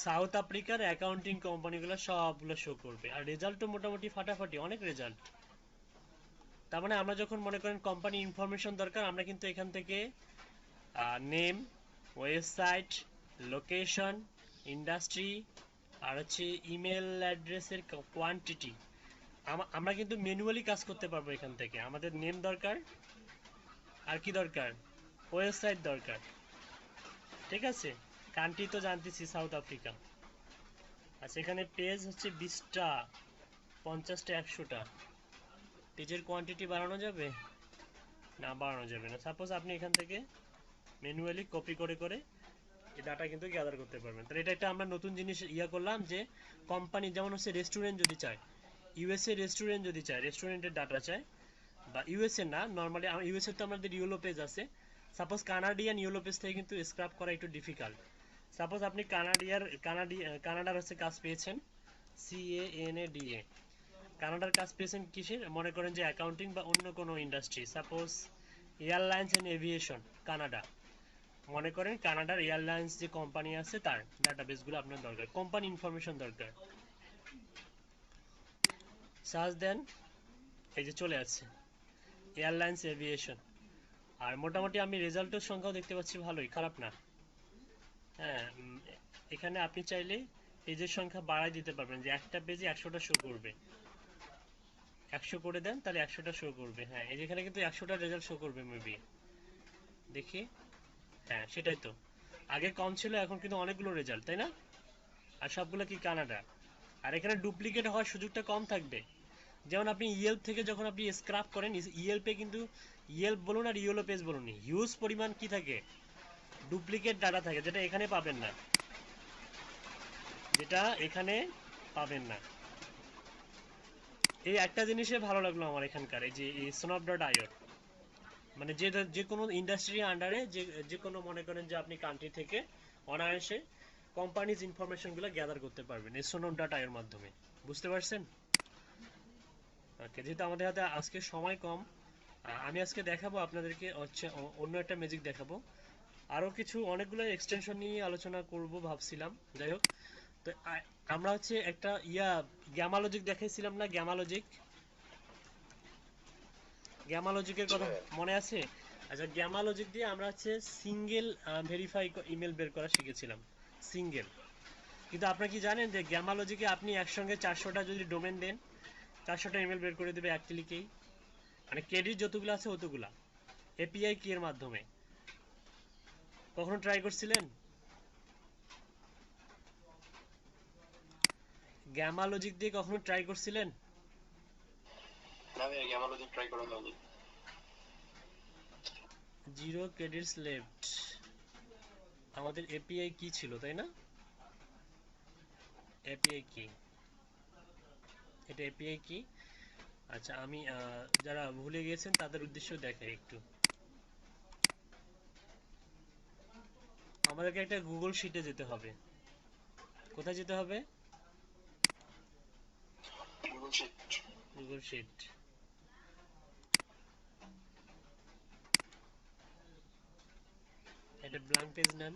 সাউথ আফ্রিকার অ্যাকাউন্টিং কোম্পানিগুলো সবগুলো শো করবে আর রেজাল্টও মোটামুটি ফাটাফাটি, অনেক রেজাল্ট। তার মানে আমরা যখন মনে করেন কোম্পানি ইনফরমেশন দরকার, আমরা কিন্তু এখান থেকে নেম, ওয়েবসাইট, লোকেশন, ইন্ডাস্ট্রি আর হচ্ছে ইমেল অ্যাড্রেসের কোয়ান্টিটি, আমরা কিন্তু ম্যানুয়ালি কাজ করতে পারবো এখান থেকে। আমাদের নেম দরকার, আর কি দরকার, ওয়েবসাইট দরকার, ঠিক আছে। কান্ট্রি তো জানতেছি সাউথ আফ্রিকা। আচ্ছা এখানে পেজ হচ্ছে 20টা, 50টা, 100টা। পেজের কোয়ান্টিটি বাড়ানো যাবে না? বাড়ানো যাবে না। সাপোজ আপনি এখান থেকে ম্যানুয়ালি কপি করে করে এই ডাটা কিন্তু গ্যাদার করতে পারবেন। তাহলে এটা একটা আমরা নতুন জিনিস করলাম যে কোম্পানি যেমন হচ্ছে রেস্টুরেন্ট যদি চায়, ইউএসএ রেস্টুরেন্ট যদি চায়, রেস্টুরেন্টের ডাটা চায়, বা ইউএসএ না নর্মালি ইউএসএ তো আমাদের ইউলো পেজ আছে। সাপোজ কানাডিয়ান ইউলো পেজ থেকে কিন্তু স্ক্রাপ করা একটু ডিফিকাল্ট। সাপোজ আপনি কানাডার হচ্ছে কাজ পেয়েছেন, CANADA, কানাডার কাজ পেয়েছেন কিসের? মনে করেন যে অ্যাকাউন্টিং বা অন্য কোনো industry, suppose airlines and aviation Canada. মনে করেন কানাডার এয়ারলাইন্স যে কোম্পানি আছে তার ডাটাবেসগুলো আপনার দরকার, কোম্পানি ইনফরমেশন দরকার। সার্চ দেন, এই যে চলে আসছে এয়ারলাইন্স এভিয়েশন। আর মোটামুটি আমি রেজাল্টের সংখ্যাও দেখতে পাচ্ছি ভালোই, খারাপ না। হ্যাঁ, এখানে আপনি চাইলে পেজের সংখ্যা বাড়াই দিতে পারবেন, যে একটা পেজে 100টা শো করবে। 100 করে দেন তাহলে 100টা শো করবে। হ্যাঁ এই যেখানে কিন্তু 100টা রেজাল্ট শো করবে মেবি, দেখি। হ্যাঁ সেটাই তো, আগে কম ছিল এখন কিন্তু অনেকগুলো রেজাল্ট, তাই না? আর সবগুলো কি কানাডা। আর এখানে ডুপ্লিকেট হওয়ার সুযোগটা কম থাকবে। যেমন আপনি ইয়েলপ থেকে যখন আপনি স্ক্রাপ করেন, ইয়েলপে কিন্তু ইয়েলপ বলুন আর ইয়েলো পেজ বলুন, হিউজ পরিমাণ কি থাকে, ডুপ্লিকেট ডাটা থাকে, যেটা এখানে পাবেন না, যেটা এখানে পাবেন না। এই একটা জিনিসে ভালো লাগলো আমার এখানকার, এই যে snap.io, মানে যে কোনো ইন্ডাস্ট্রি আন্ডারে যে কোনো মনে করেন যে আপনি কান্ট্রি থেকে অনায়াসে কোম্পানিজ ইনফরমেশনগুলো গ্যাদার করতে পারবেন এই snap.io এর মাধ্যমে। বুঝতে পারছেন? ওকে, যেহেতু আমাদের হাতে আজকে সময় কম, আমি আজকে দেখাবো আপনাদেরকে হচ্ছে অন্য একটা ম্যাজিক দেখাবো। আরও কিছু অনেকগুলো এক্সটেনশন নিয়ে আলোচনা করব ভাবছিলাম, যাই হোক। তো আমরা হচ্ছে একটা গ্যামালজিক দেখাইছিলাম না, গ্যামালজিকের কথা মনে আছে? আচ্ছা, গ্যামালজিক দিয়ে আমরা হচ্ছে সিঙ্গেল ভেরিফাই ইমেল বের করা শিখেছিলাম, সিঙ্গেল। কিন্তু আপনারা কি জানেন যে গ্যামালজিকে আপনি একসঙ্গে 400টা যদি ডোমেন দেন, 400টা ইমেল বের করে দেবে এক ক্লিকেই, মানে ক্রেডিট যতগুলো আছে অতগুলা, এপিআই কি এর মাধ্যমে। কখনো ট্রাই করছিলেন গ্যামালজিক দিয়ে? কখনো ট্রাই করছিলেন? না ভাই, গ্যামালজিক ট্রাই করা হয়নি। 0 ক্রেডিটস লেফট, আমাদের এপিআই কি ছিল তাই না? এপিআই কি, এটা এপিআই কি। আচ্ছা, আমি যারা ভুলে গিয়েছেন তাদের উদ্দেশ্য দেখাই একটু। আমাদেরকে একটা গুগল শিটে যেতে হবে। কোথায় যেতে হবে? Google sheet. এটা ব্ল্যাঙ্ক পেজ নেন।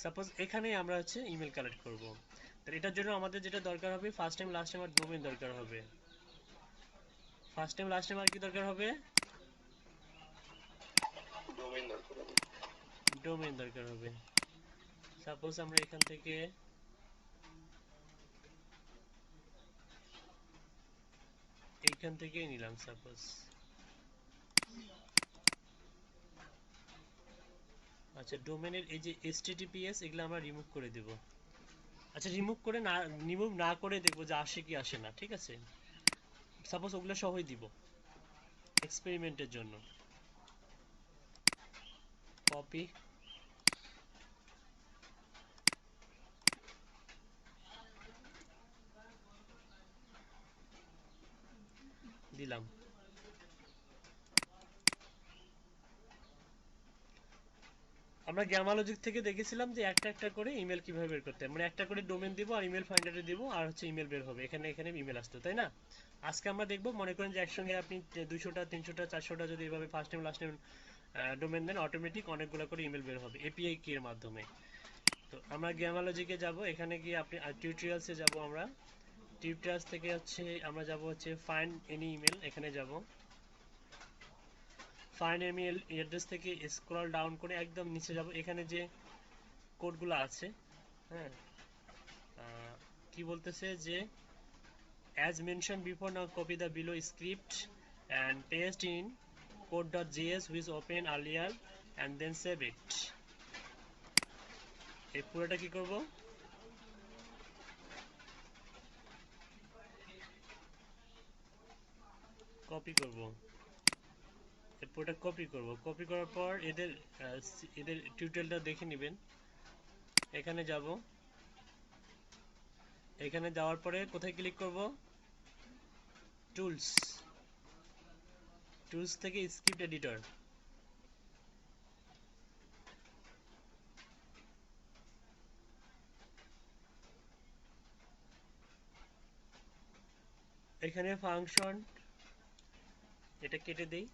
সাপোজ এখানে আমরা হচ্ছে ইমেল কালেক্ট করব, তাহলে এটার জন্য আমাদের যেটা দরকার হবে, ফার্স্ট টাইম লাস্ট টাইম আর ডোমেইন দরকার হবে। ফার্স্ট টাইম লাস্ট টাইম আর কি দরকার হবে? ডোমেইন দরকার হবে। সাপোজ আমরা এখান থেকে নিলাম সাপোজ। আচ্ছা, ডোমেনের এই যে https এগুলো আমরা রিমুভ করে দেব। আচ্ছা, রিমুভ না করে দেখবো যে আসে কি আসে না, ঠিক আছে? সাপোজ ওগুলো সহই দিব এক্সপেরিমেন্টের জন্য। কপি, দিলাম। আমরা গ্যামালজিক থেকে দেখেছিলাম যে একটা একটা করে ইমেল কিভাবে বের করতে হয়, মানে একটা করে ডোমেন দিব আর ইমেল ফাইন্ডারে দিব আর হচ্ছে ইমেল বের হবে, এখানে ইমেল আসতো, তাই না? আজকে আমরা দেখব, মনে করেন যে একসঙ্গে আপনি 200টা 300টা 400টা যদি এভাবে first time last time domain দেন, অটোমেটিক অনেকগুলো করে ইমেল বের হবে এপিআই কি এর মাধ্যমে। তো আমরা গ্যামালজিকে যাব, এখানে গিয়ে আপনি টিউটোরিয়ালসে যাব। আমরা টিউটোরিয়ালস থেকে হচ্ছে আমরা যাব হচ্ছে ফাইন্ড এনি ইমেল, এখানে যাব। ফাইন্ড ইমেল অ্যাড্রেস থেকে স্ক্রল ডাউন করে একদম নিচে যাব, এখানে যে কোডগুলো আছে, হ্যাঁ, কি বলতেছে যে as mentioned before, now copy the below script and paste in code.js which open earlier and then save it. এই পুরোটা কি করব, কপি করব। এই পুরোটা কপি করব, কপি করার পর এদের টিউটোরিয়ালটা দেখে নেবেন। এখানে যাব, এখানে যাওয়ার পরে কোথায় ক্লিক করব, টুলস, টুলস থেকে স্ক্রিপ্ট এডিটর। এখানে ফাংশন, এটা কেটে দেই,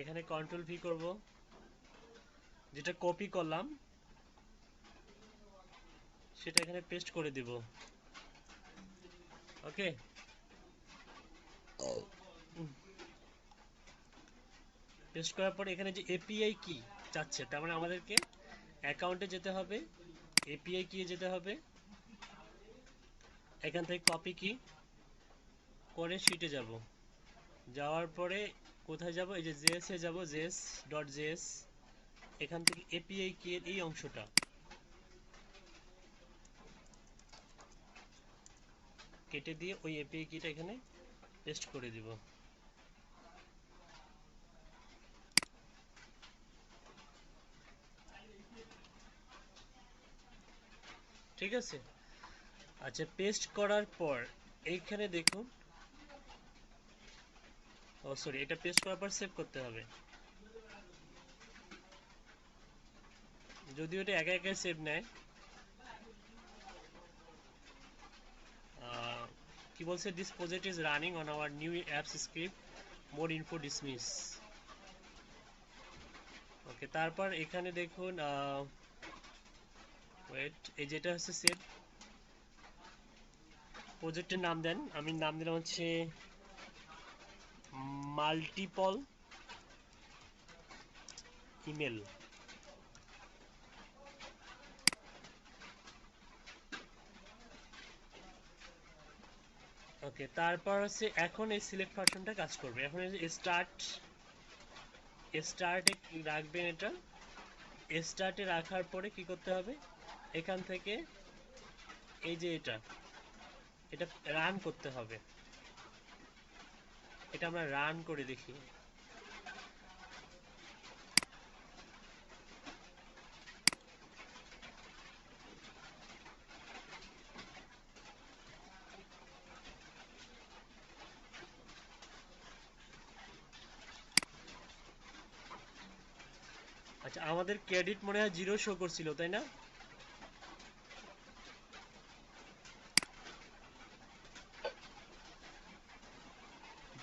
এখানে কন্ট্রোল ভি করব, যেটা কপি করলাম সেটা এখানে পেস্ট করে দিব। ওকে, পেস্ট করার পরে এখানে যে এপিআই কি চাচ্ছে, তার মানে আমাদেরকে অ্যাকাউন্টে যেতে হবে, এপিআই কি যেতে হবে, এখান থেকে কপি কি করে শিটে যাব, যাওয়ার পরে কোথায় যাব, এই যে জেএস এ যাব, জেএস ডট জেএস, এখান থেকে এপিআই কি এর এই অংশটা কেটে দিয়ে ওই এপিআই কিটা এখানে পেস্ট করে দিব। ঠিক আছে, আচ্ছা পেস্ট করার পর এইখানে দেখুন, ও সরি, এটা পেস্ট করার পর সেভ করতে হবে, যদিও এটা একা একা সেভ নেয়। কি বলছে, this project is running on our new apps script more info dismiss. Okay, তারপর এখানে দেখুন ওয়েট, এই যেটা হচ্ছে সেভ, প্রজেক্টের নাম দেন, আমি নাম দিলাম হচ্ছে মাল্টিপল ইমেল। ওকে, তারপর হচ্ছে এখন এই সিলেক্ট ফাংশনটা কাজ করবে, এখন স্টার্টে রাখবেন, এটা স্টার্টে রাখার পরে কি করতে হবে, এখান থেকে এই যে এটা রান করতে হবে, এটা আমরা রান করে দেখি। আচ্ছা, আমাদের ক্রেডিট মনে হয় 0 শো করছিল, তাই না?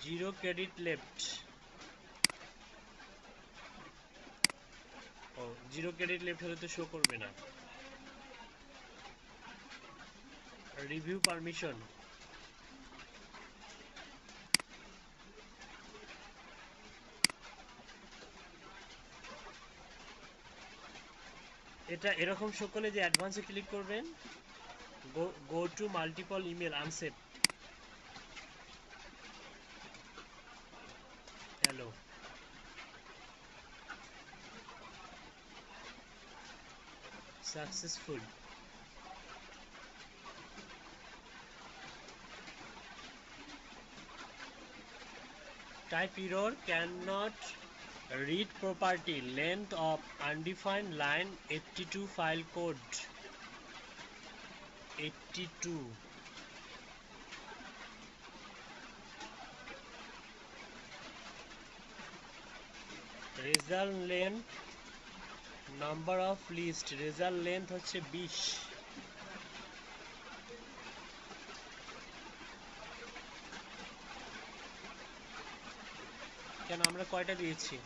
জিরো ক্রেডিট লেফট, ও 0 ক্রেডিট লেফট হলে তো শো করবে না। রিভিউ পারমিশন, এটা এরকম শো করলে যে অ্যাডভান্সে ক্লিক করবেন, go to multiple email unsave, hello successful. Type error, cannot read property, length of undefined line 82, file code 82, result length, number of list, result length হচ্ছে 20, কেন আমরা কয়টা দিয়েছি,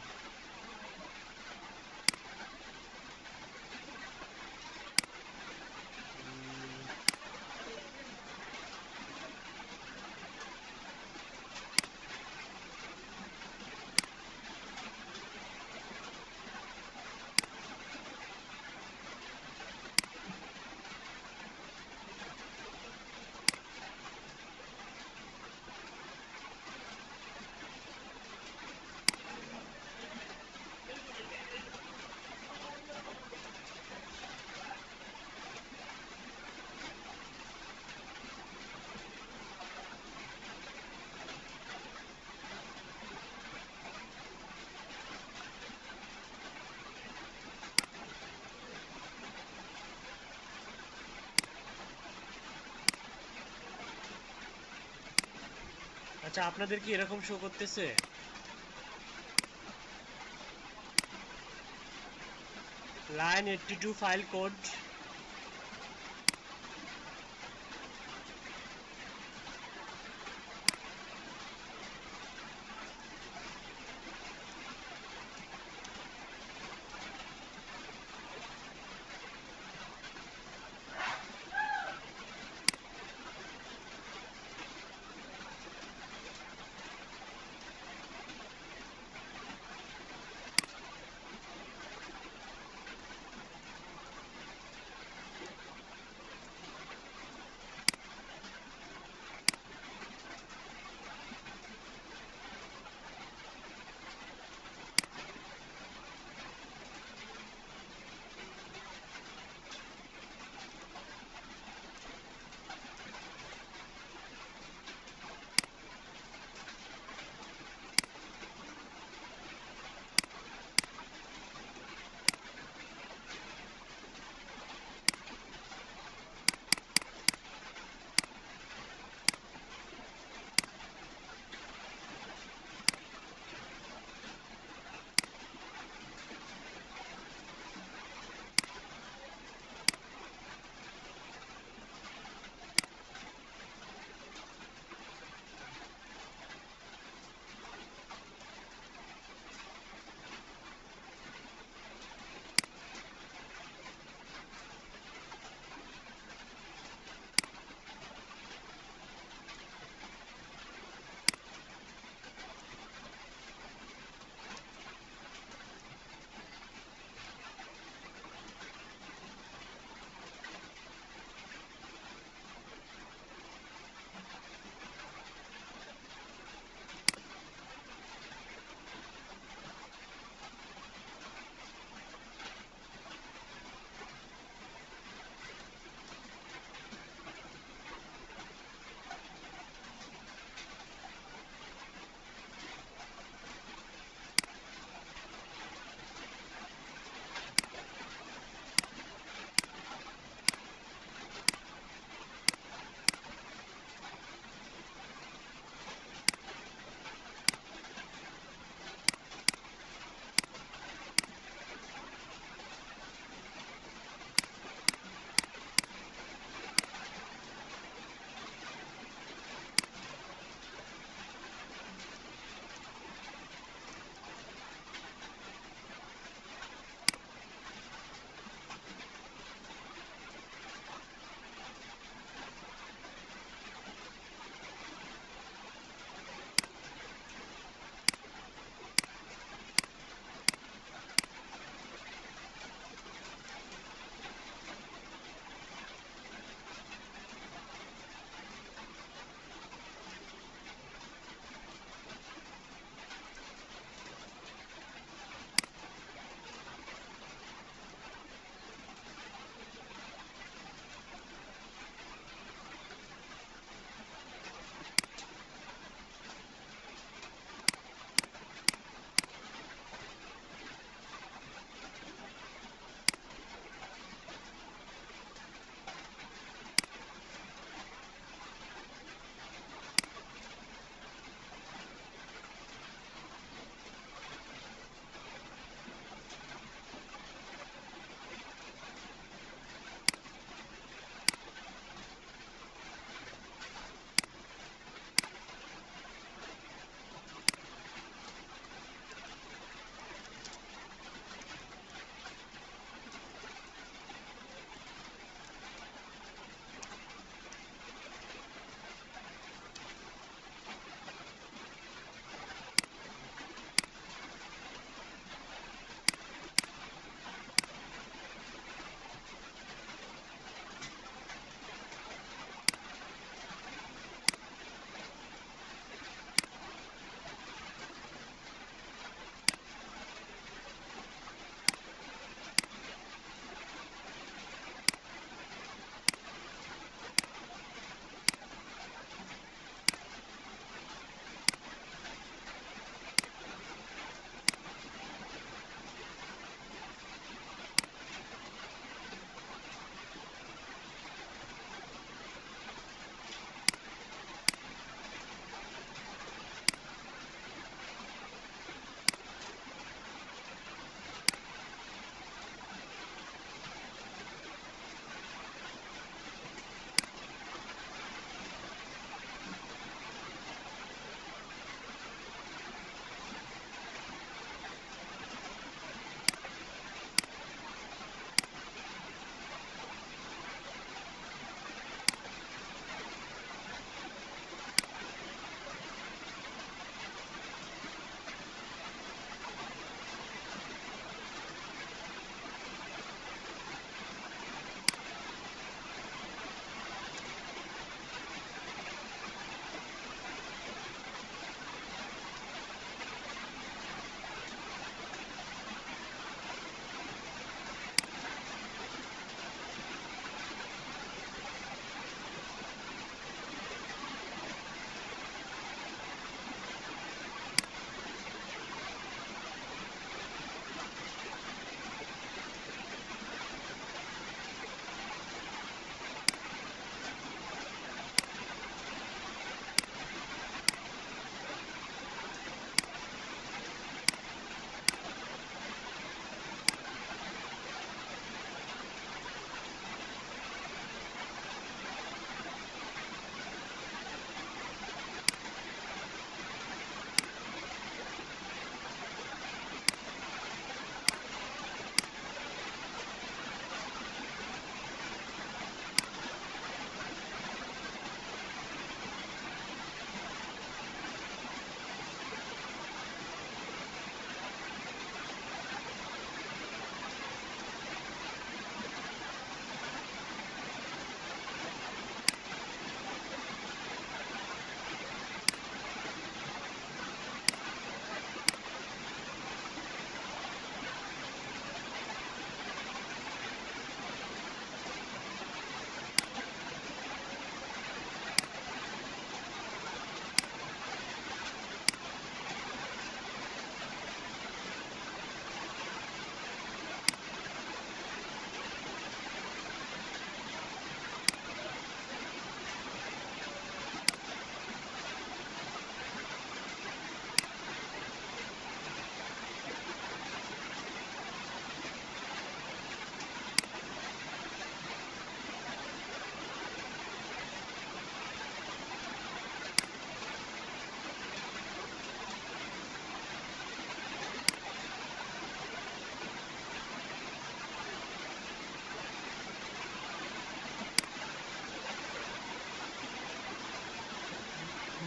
আচ্ছা আপনাদের কি এরকম শো করতেছে, line 82 file code,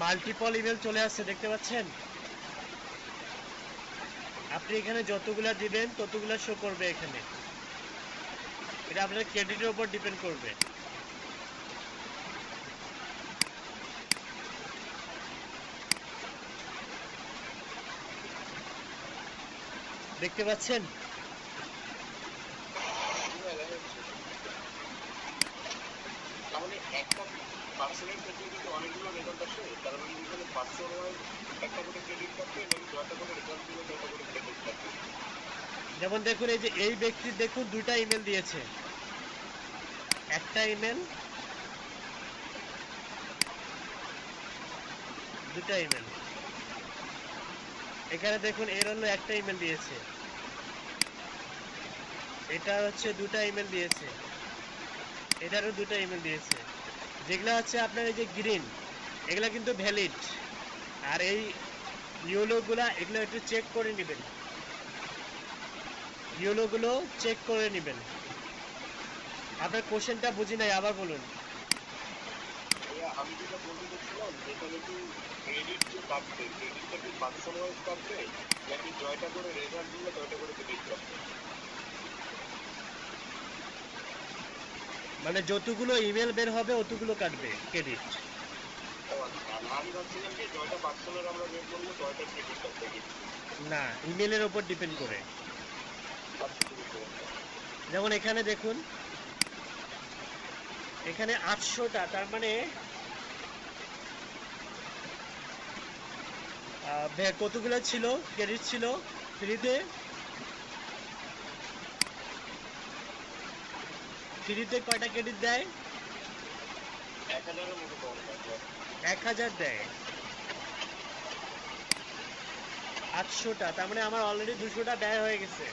multiple email চলে আসছে, দেখতে পাচ্ছেন? আপনি এখানে যতগুলা দিবেন ততগুলা শো করবে এখানে। এটা আপনার ক্রেডিটের উপর ডিপেন্ড করবে। দেখতে পাচ্ছেন? তাহলে একটা পার্সনের ক্ষেত্রে যদি অনেকগুলো রেজাল্ট আসে, তার মানে এখানে পার্সন ওয়াইজ একটা করে ক্রেডিট থাকবে, নাকি যটা করে রেজাল্ট দিলে তত করে ক্রেডিট থাকবে? যেমন দেখুন, এই যে এই ব্যক্তি দেখুন দুইটা ইমেল দিয়েছে, একটা ইমেল, দুটা ইমেল। এখানে দেখুন এর হলো একটা ইমেল দিয়েছে, এটা হচ্ছে দুটা ইমেল দিয়েছে, এটারও দুটা ইমেল দিয়েছে। যেগুলো হচ্ছে আপনার এই যে গ্রিন, এগুলা কিন্তু ভ্যালিড। আর এই ইয়েলোগুলা, এগুলো একটু চেক করে নেবেন, ইয়েলোগুলো চেক করে নেবেন। আপনার কোশ্চেনটা বুঝি নাই, আবার বলুন। ভাইয়া আমি যেটা বলতে চাচ্ছিলাম, এখানে কি ক্রেডিট যে কাটবে, ক্রেডিটটা কি পার্সন ওয়াইজ কাটবে, নাকি জয়টা করে রেজাল্ট দিলে জয়টা করে ক্রেডিট কাটবে? মানে যতগুলো ইমেল বের হবে অতগুলো কাটবে ক্রেডিট। ও আচ্ছা, আমি ভাবছিলাম যে জয়টা পার্সনের আমরা বের করবো, জয়টা ক্রেডিট কাটবে। না, ইমেলের উপর ডিপেন্ড করে। আচ্ছা ঠিক আছে। যেমন এখানে দেখুন, এখানে 800টা, তার মানে কতগুলো ছিল ক্রেডিট ছিল ফ্রিতে? ফ্রিতে কয়টা ক্রেডিট দেয়? 1000-এর মতো কম থাকবে। 1000 দেয়। 800টা, তার মানে আমার অলরেডি 200টা ব্যয় হয়ে গেছে।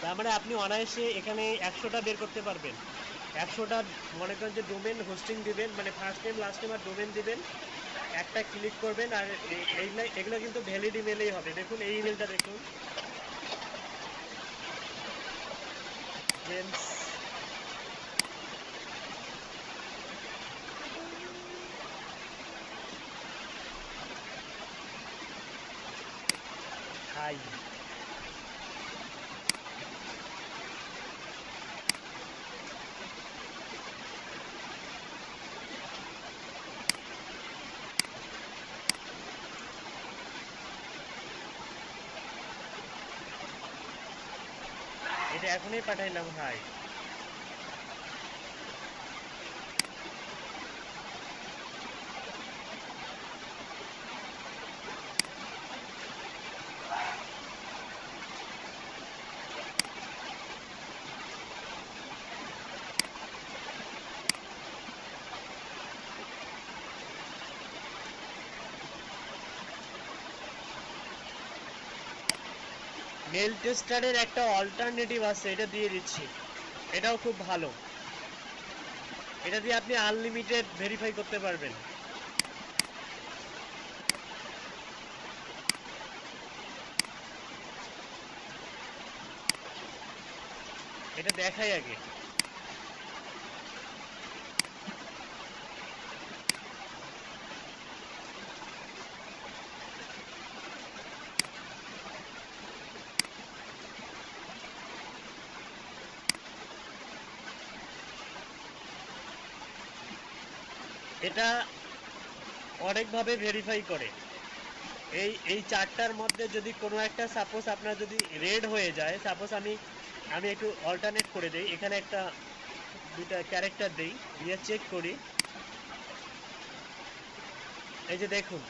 তার মানে আপনি অনায়াসে এখানে 100টা বের করতে পারবেন। 100টা মনে করেন যে ডোমেন হোস্টিং দিবেন, মানে ফার্স্ট নেম লাস্ট নেম আর ডোমেন দিবেন, একটা ক্লিক করবেন, আর এগুলো কিন্তু ভ্যালিড ইমেলেই হবে। দেখুন এই ইমেলটা দেখুন, জেমস হাই। এটা এখনই পাঠাইলাম, হাই। মেল টেস্টারের একটা অল্টারনেটিভ আছে, এটা দিয়ে দিচ্ছি, এটাও খুব ভালো। এটা দিয়ে আপনি আনলিমিটেড ভেরিফাই করতে পারবেন। এটা দেখাই আগে। এটা অনেকভাবে ভেরিফাই করে। এই চারটার মধ্যে যদি কোনো একটা, সাপোজ আপনার যদি রেড হয়ে যায়, সাপোজ আমি একটু অল্টারনেট করে দেই, এখানে একটা দুটা ক্যারেক্টার দেই, দিয়ে চেক করি। এই যে দেখুন,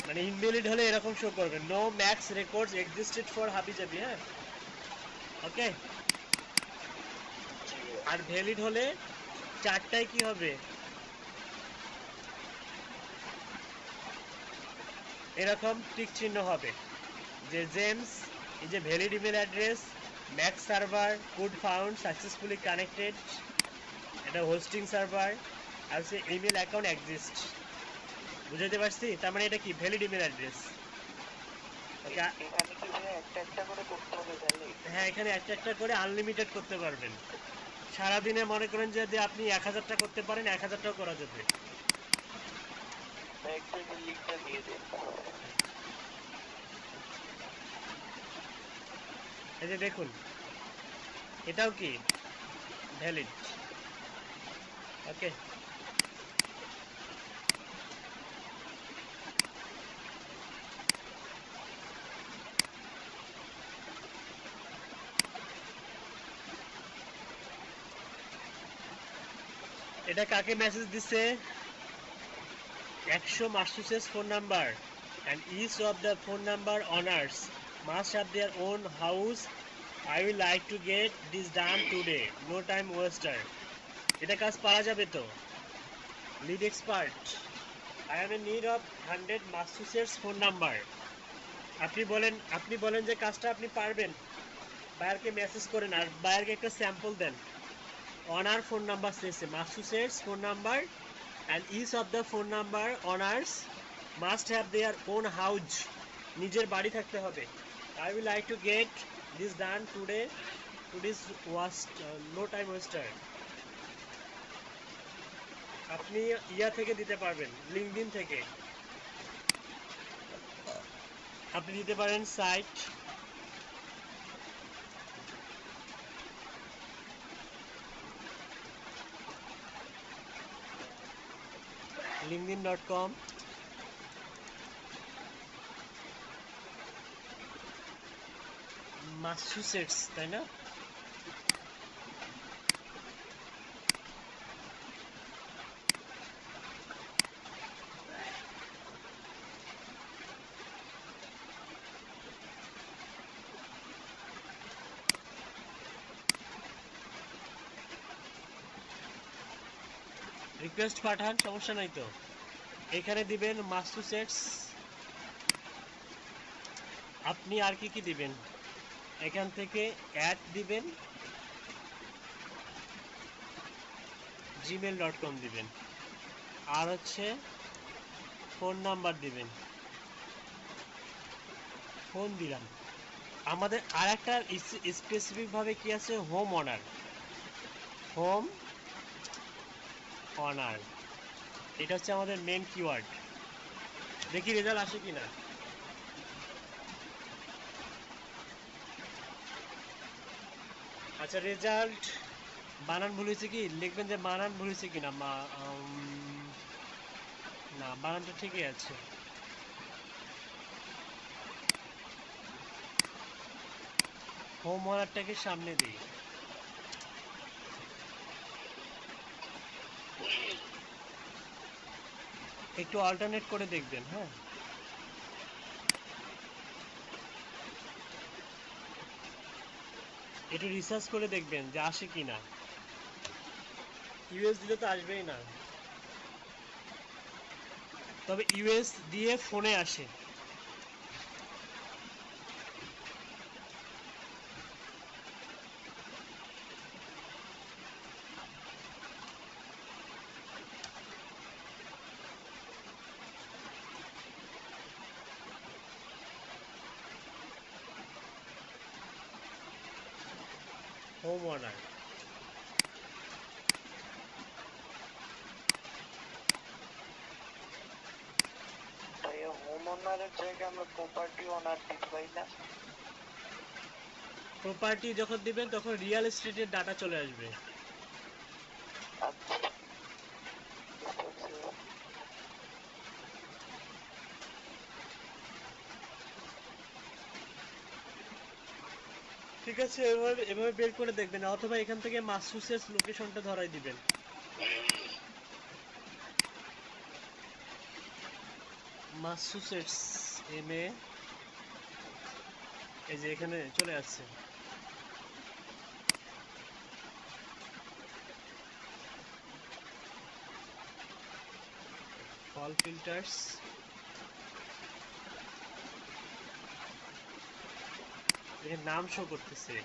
মানে ইনভ্যালিড হলে এরকম শো করবে, no max records existed for হাবিজাবি। হ্যাঁ, ওকে। আর ভ্যালিড হলে চারটায় কি হবে, এরকম টিক চিহ্ন হবে যে জেমস, এই যে valid email address, max server, code found successfully connected, এটা হোস্টিং সার্ভার, আর হচ্ছে ইমেল অ্যাকাউন্ট এক্সিস্ট। বুঝতে পারছি? তার মানে এটা কি ভ্যালিড ইমেল অ্যাড্রেস। এখানে কি ভাই একটা একটা করে করতে হবে তাহলে? হ্যাঁ, এখানে একটা একটা করে আনলিমিটেড করতে পারবেন। সারাদিনে মনে করেন যদি আপনি 1000টা করতে পারেন 1000টাও করা যাবে। একটু লিঙ্কটা দিয়ে দিন। এই যে দেখুন এটাও কি ভ্যালিড। ওকে, এটা কাকে মেসেজ দিছে? 100 Massachusetts phone number and each of the phone number owners must have their own house. I will like to get this done today. No time waster. এটা কাজ পারা যাবে তো? Lead expert, I am in need of 100 Massachusetts phone number. আপনি বলেন যে কাজটা আপনি পারবেন, বায়ারকে মেসেজ করেন আর বায়ারকে একটা স্যাম্পল দেন। অনার ফোন নাম্বার চেয়েছে, Massachusetts phone number and each of the phone number owners must have their own house. নিজের বাড়ি থাকতে হবে। I will like to get this done today. Today's was no time waster. আপনি ইয়া থেকে দিতে পারবেন, LinkedIn থেকে আপনি দিতে পারেন সাইট, linkedin.com, ম্যাসাচুসেটস, তাই না? রিকোয়েস্ট পাঠান, সমস্যা নাই তো। এখানে দিবেন ম্যাসাচুসেটস। আপনি আর কি দিবেন? এখান থেকে অ্যাড দিবেন, gmail.com দিবেন, আর হচ্ছে ফোন নাম্বার দিবেন। ফোন দিলাম। আমাদের আর একটা স্পেসিফিক ভাবে কি আছে, হোম অনার। হোম অনার এটা হচ্ছে আমাদের মেন কিওয়ার্ড। দেখি রেজাল্ট আসে কিনা। আচ্ছা, রেজাল্ট বানান ভুল হয়েছে কি লিখবেন, যে বানান ভুল হয়েছে কিনা। না, বানানটা ঠিকই আছে। হোম অনারটাকে সামনে দিই। একটু অল্টারনেট করে দেখবেন। হ্যাঁ, একটু রিসার্চ করে দেখবেন যে আসে কিনা। ইউএস দিলে তো আসবেই না, তবে ইউএস দিয়ে ফোনে আসে। হোম অনার ভাইয়া হোম ওনারের জায়গায় আমরা প্রপার্টি ওনার দিতে পারি না? প্রপার্টি যখন দিবেন তখন রিয়েল এস্টেটের ডাটা চলে আসবে। আচ্ছা, বুঝতে পারছি। ঠিক আছে, এভাবে এভাবে বের করে দেখবেন, অথবা এখান থেকে ম্যাসাচুসেটস লোকেশনটা ধরাই দিবেন। ম্যাসাচুসেটস এমএ, এই যে এখানে চলে আসছে। কল ফিল্টার্স, এখানে নাম শো করতেছে।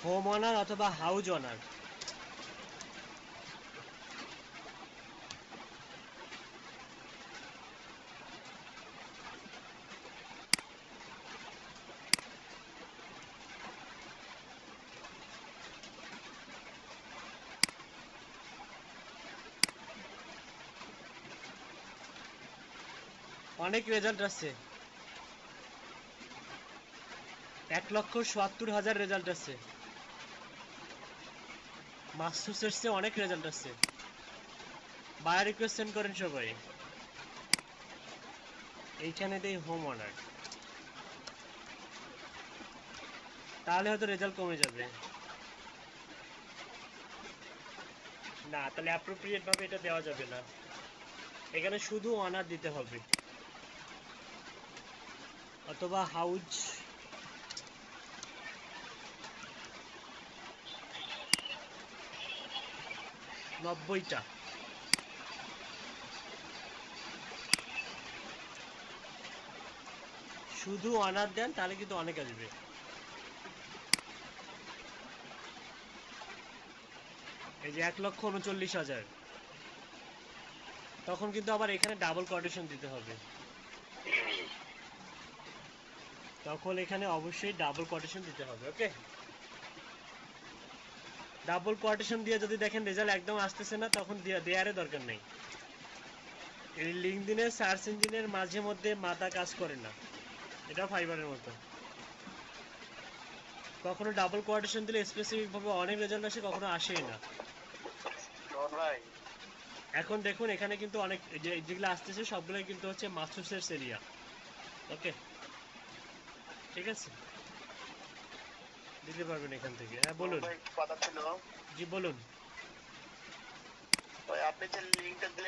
হোম অনার অথবা হাউজ অনার। অনেক রেজাল্ট আছে, 1,77,000 রেজাল্ট আছে। মাস্টার্সে অনেক রেজাল্ট আছে। বায়ার রিকোয়েস্ট সেন্ড করেন সবাই। এইখানে দেই হোম অনার, তাহলে হয়তো রেজাল্ট কমে যাবে। না, তাহলে অ্যাপ্রোপ্রিয়েট ভাবে এটা দেওয়া যাবে না, এখানে শুধু অনার দিতে হবে অথবা হাউজ। 90টা। শুধু অনার দেন তাহলে কিন্তু অনেক আসবে। এই যে 1,39,000, তখন কিন্তু আবার এখানে ডাবল কোটেশন দিতে হবে। তখন এখানে অবশ্যই ডাবল কোটেশন দিতে হবে। ওকে, ডাবল কোটেশন দিয়ে যদি দেখেন রেজাল্ট একদম আসতেছে না, তখন দেয়ারে দরকার নেই। এই লিঙ্কডইনের সার্চ ইঞ্জিনের মাঝে মধ্যে মাথা কাজ করে না, এটা ফাইবারের মতো। কখনো ডাবল কোটেশন দিলে স্পেসিফিক ভাবে অনেক রেজাল্ট আসে, কখনো আসেই না। ভাই এখন দেখুন এখানে কিন্তু অনেক যেগুলো আসতেছে সবগুলোই কিন্তু হচ্ছে মাস্টার্সের এরিয়া। ওকে, ঠিক আছে, দিতে পারবেন এখান থেকে। হ্যাঁ বলুন। ভাই কথা ছিল, জি বলুন। ওই আপনি যে লিঙ্কটা দিলেন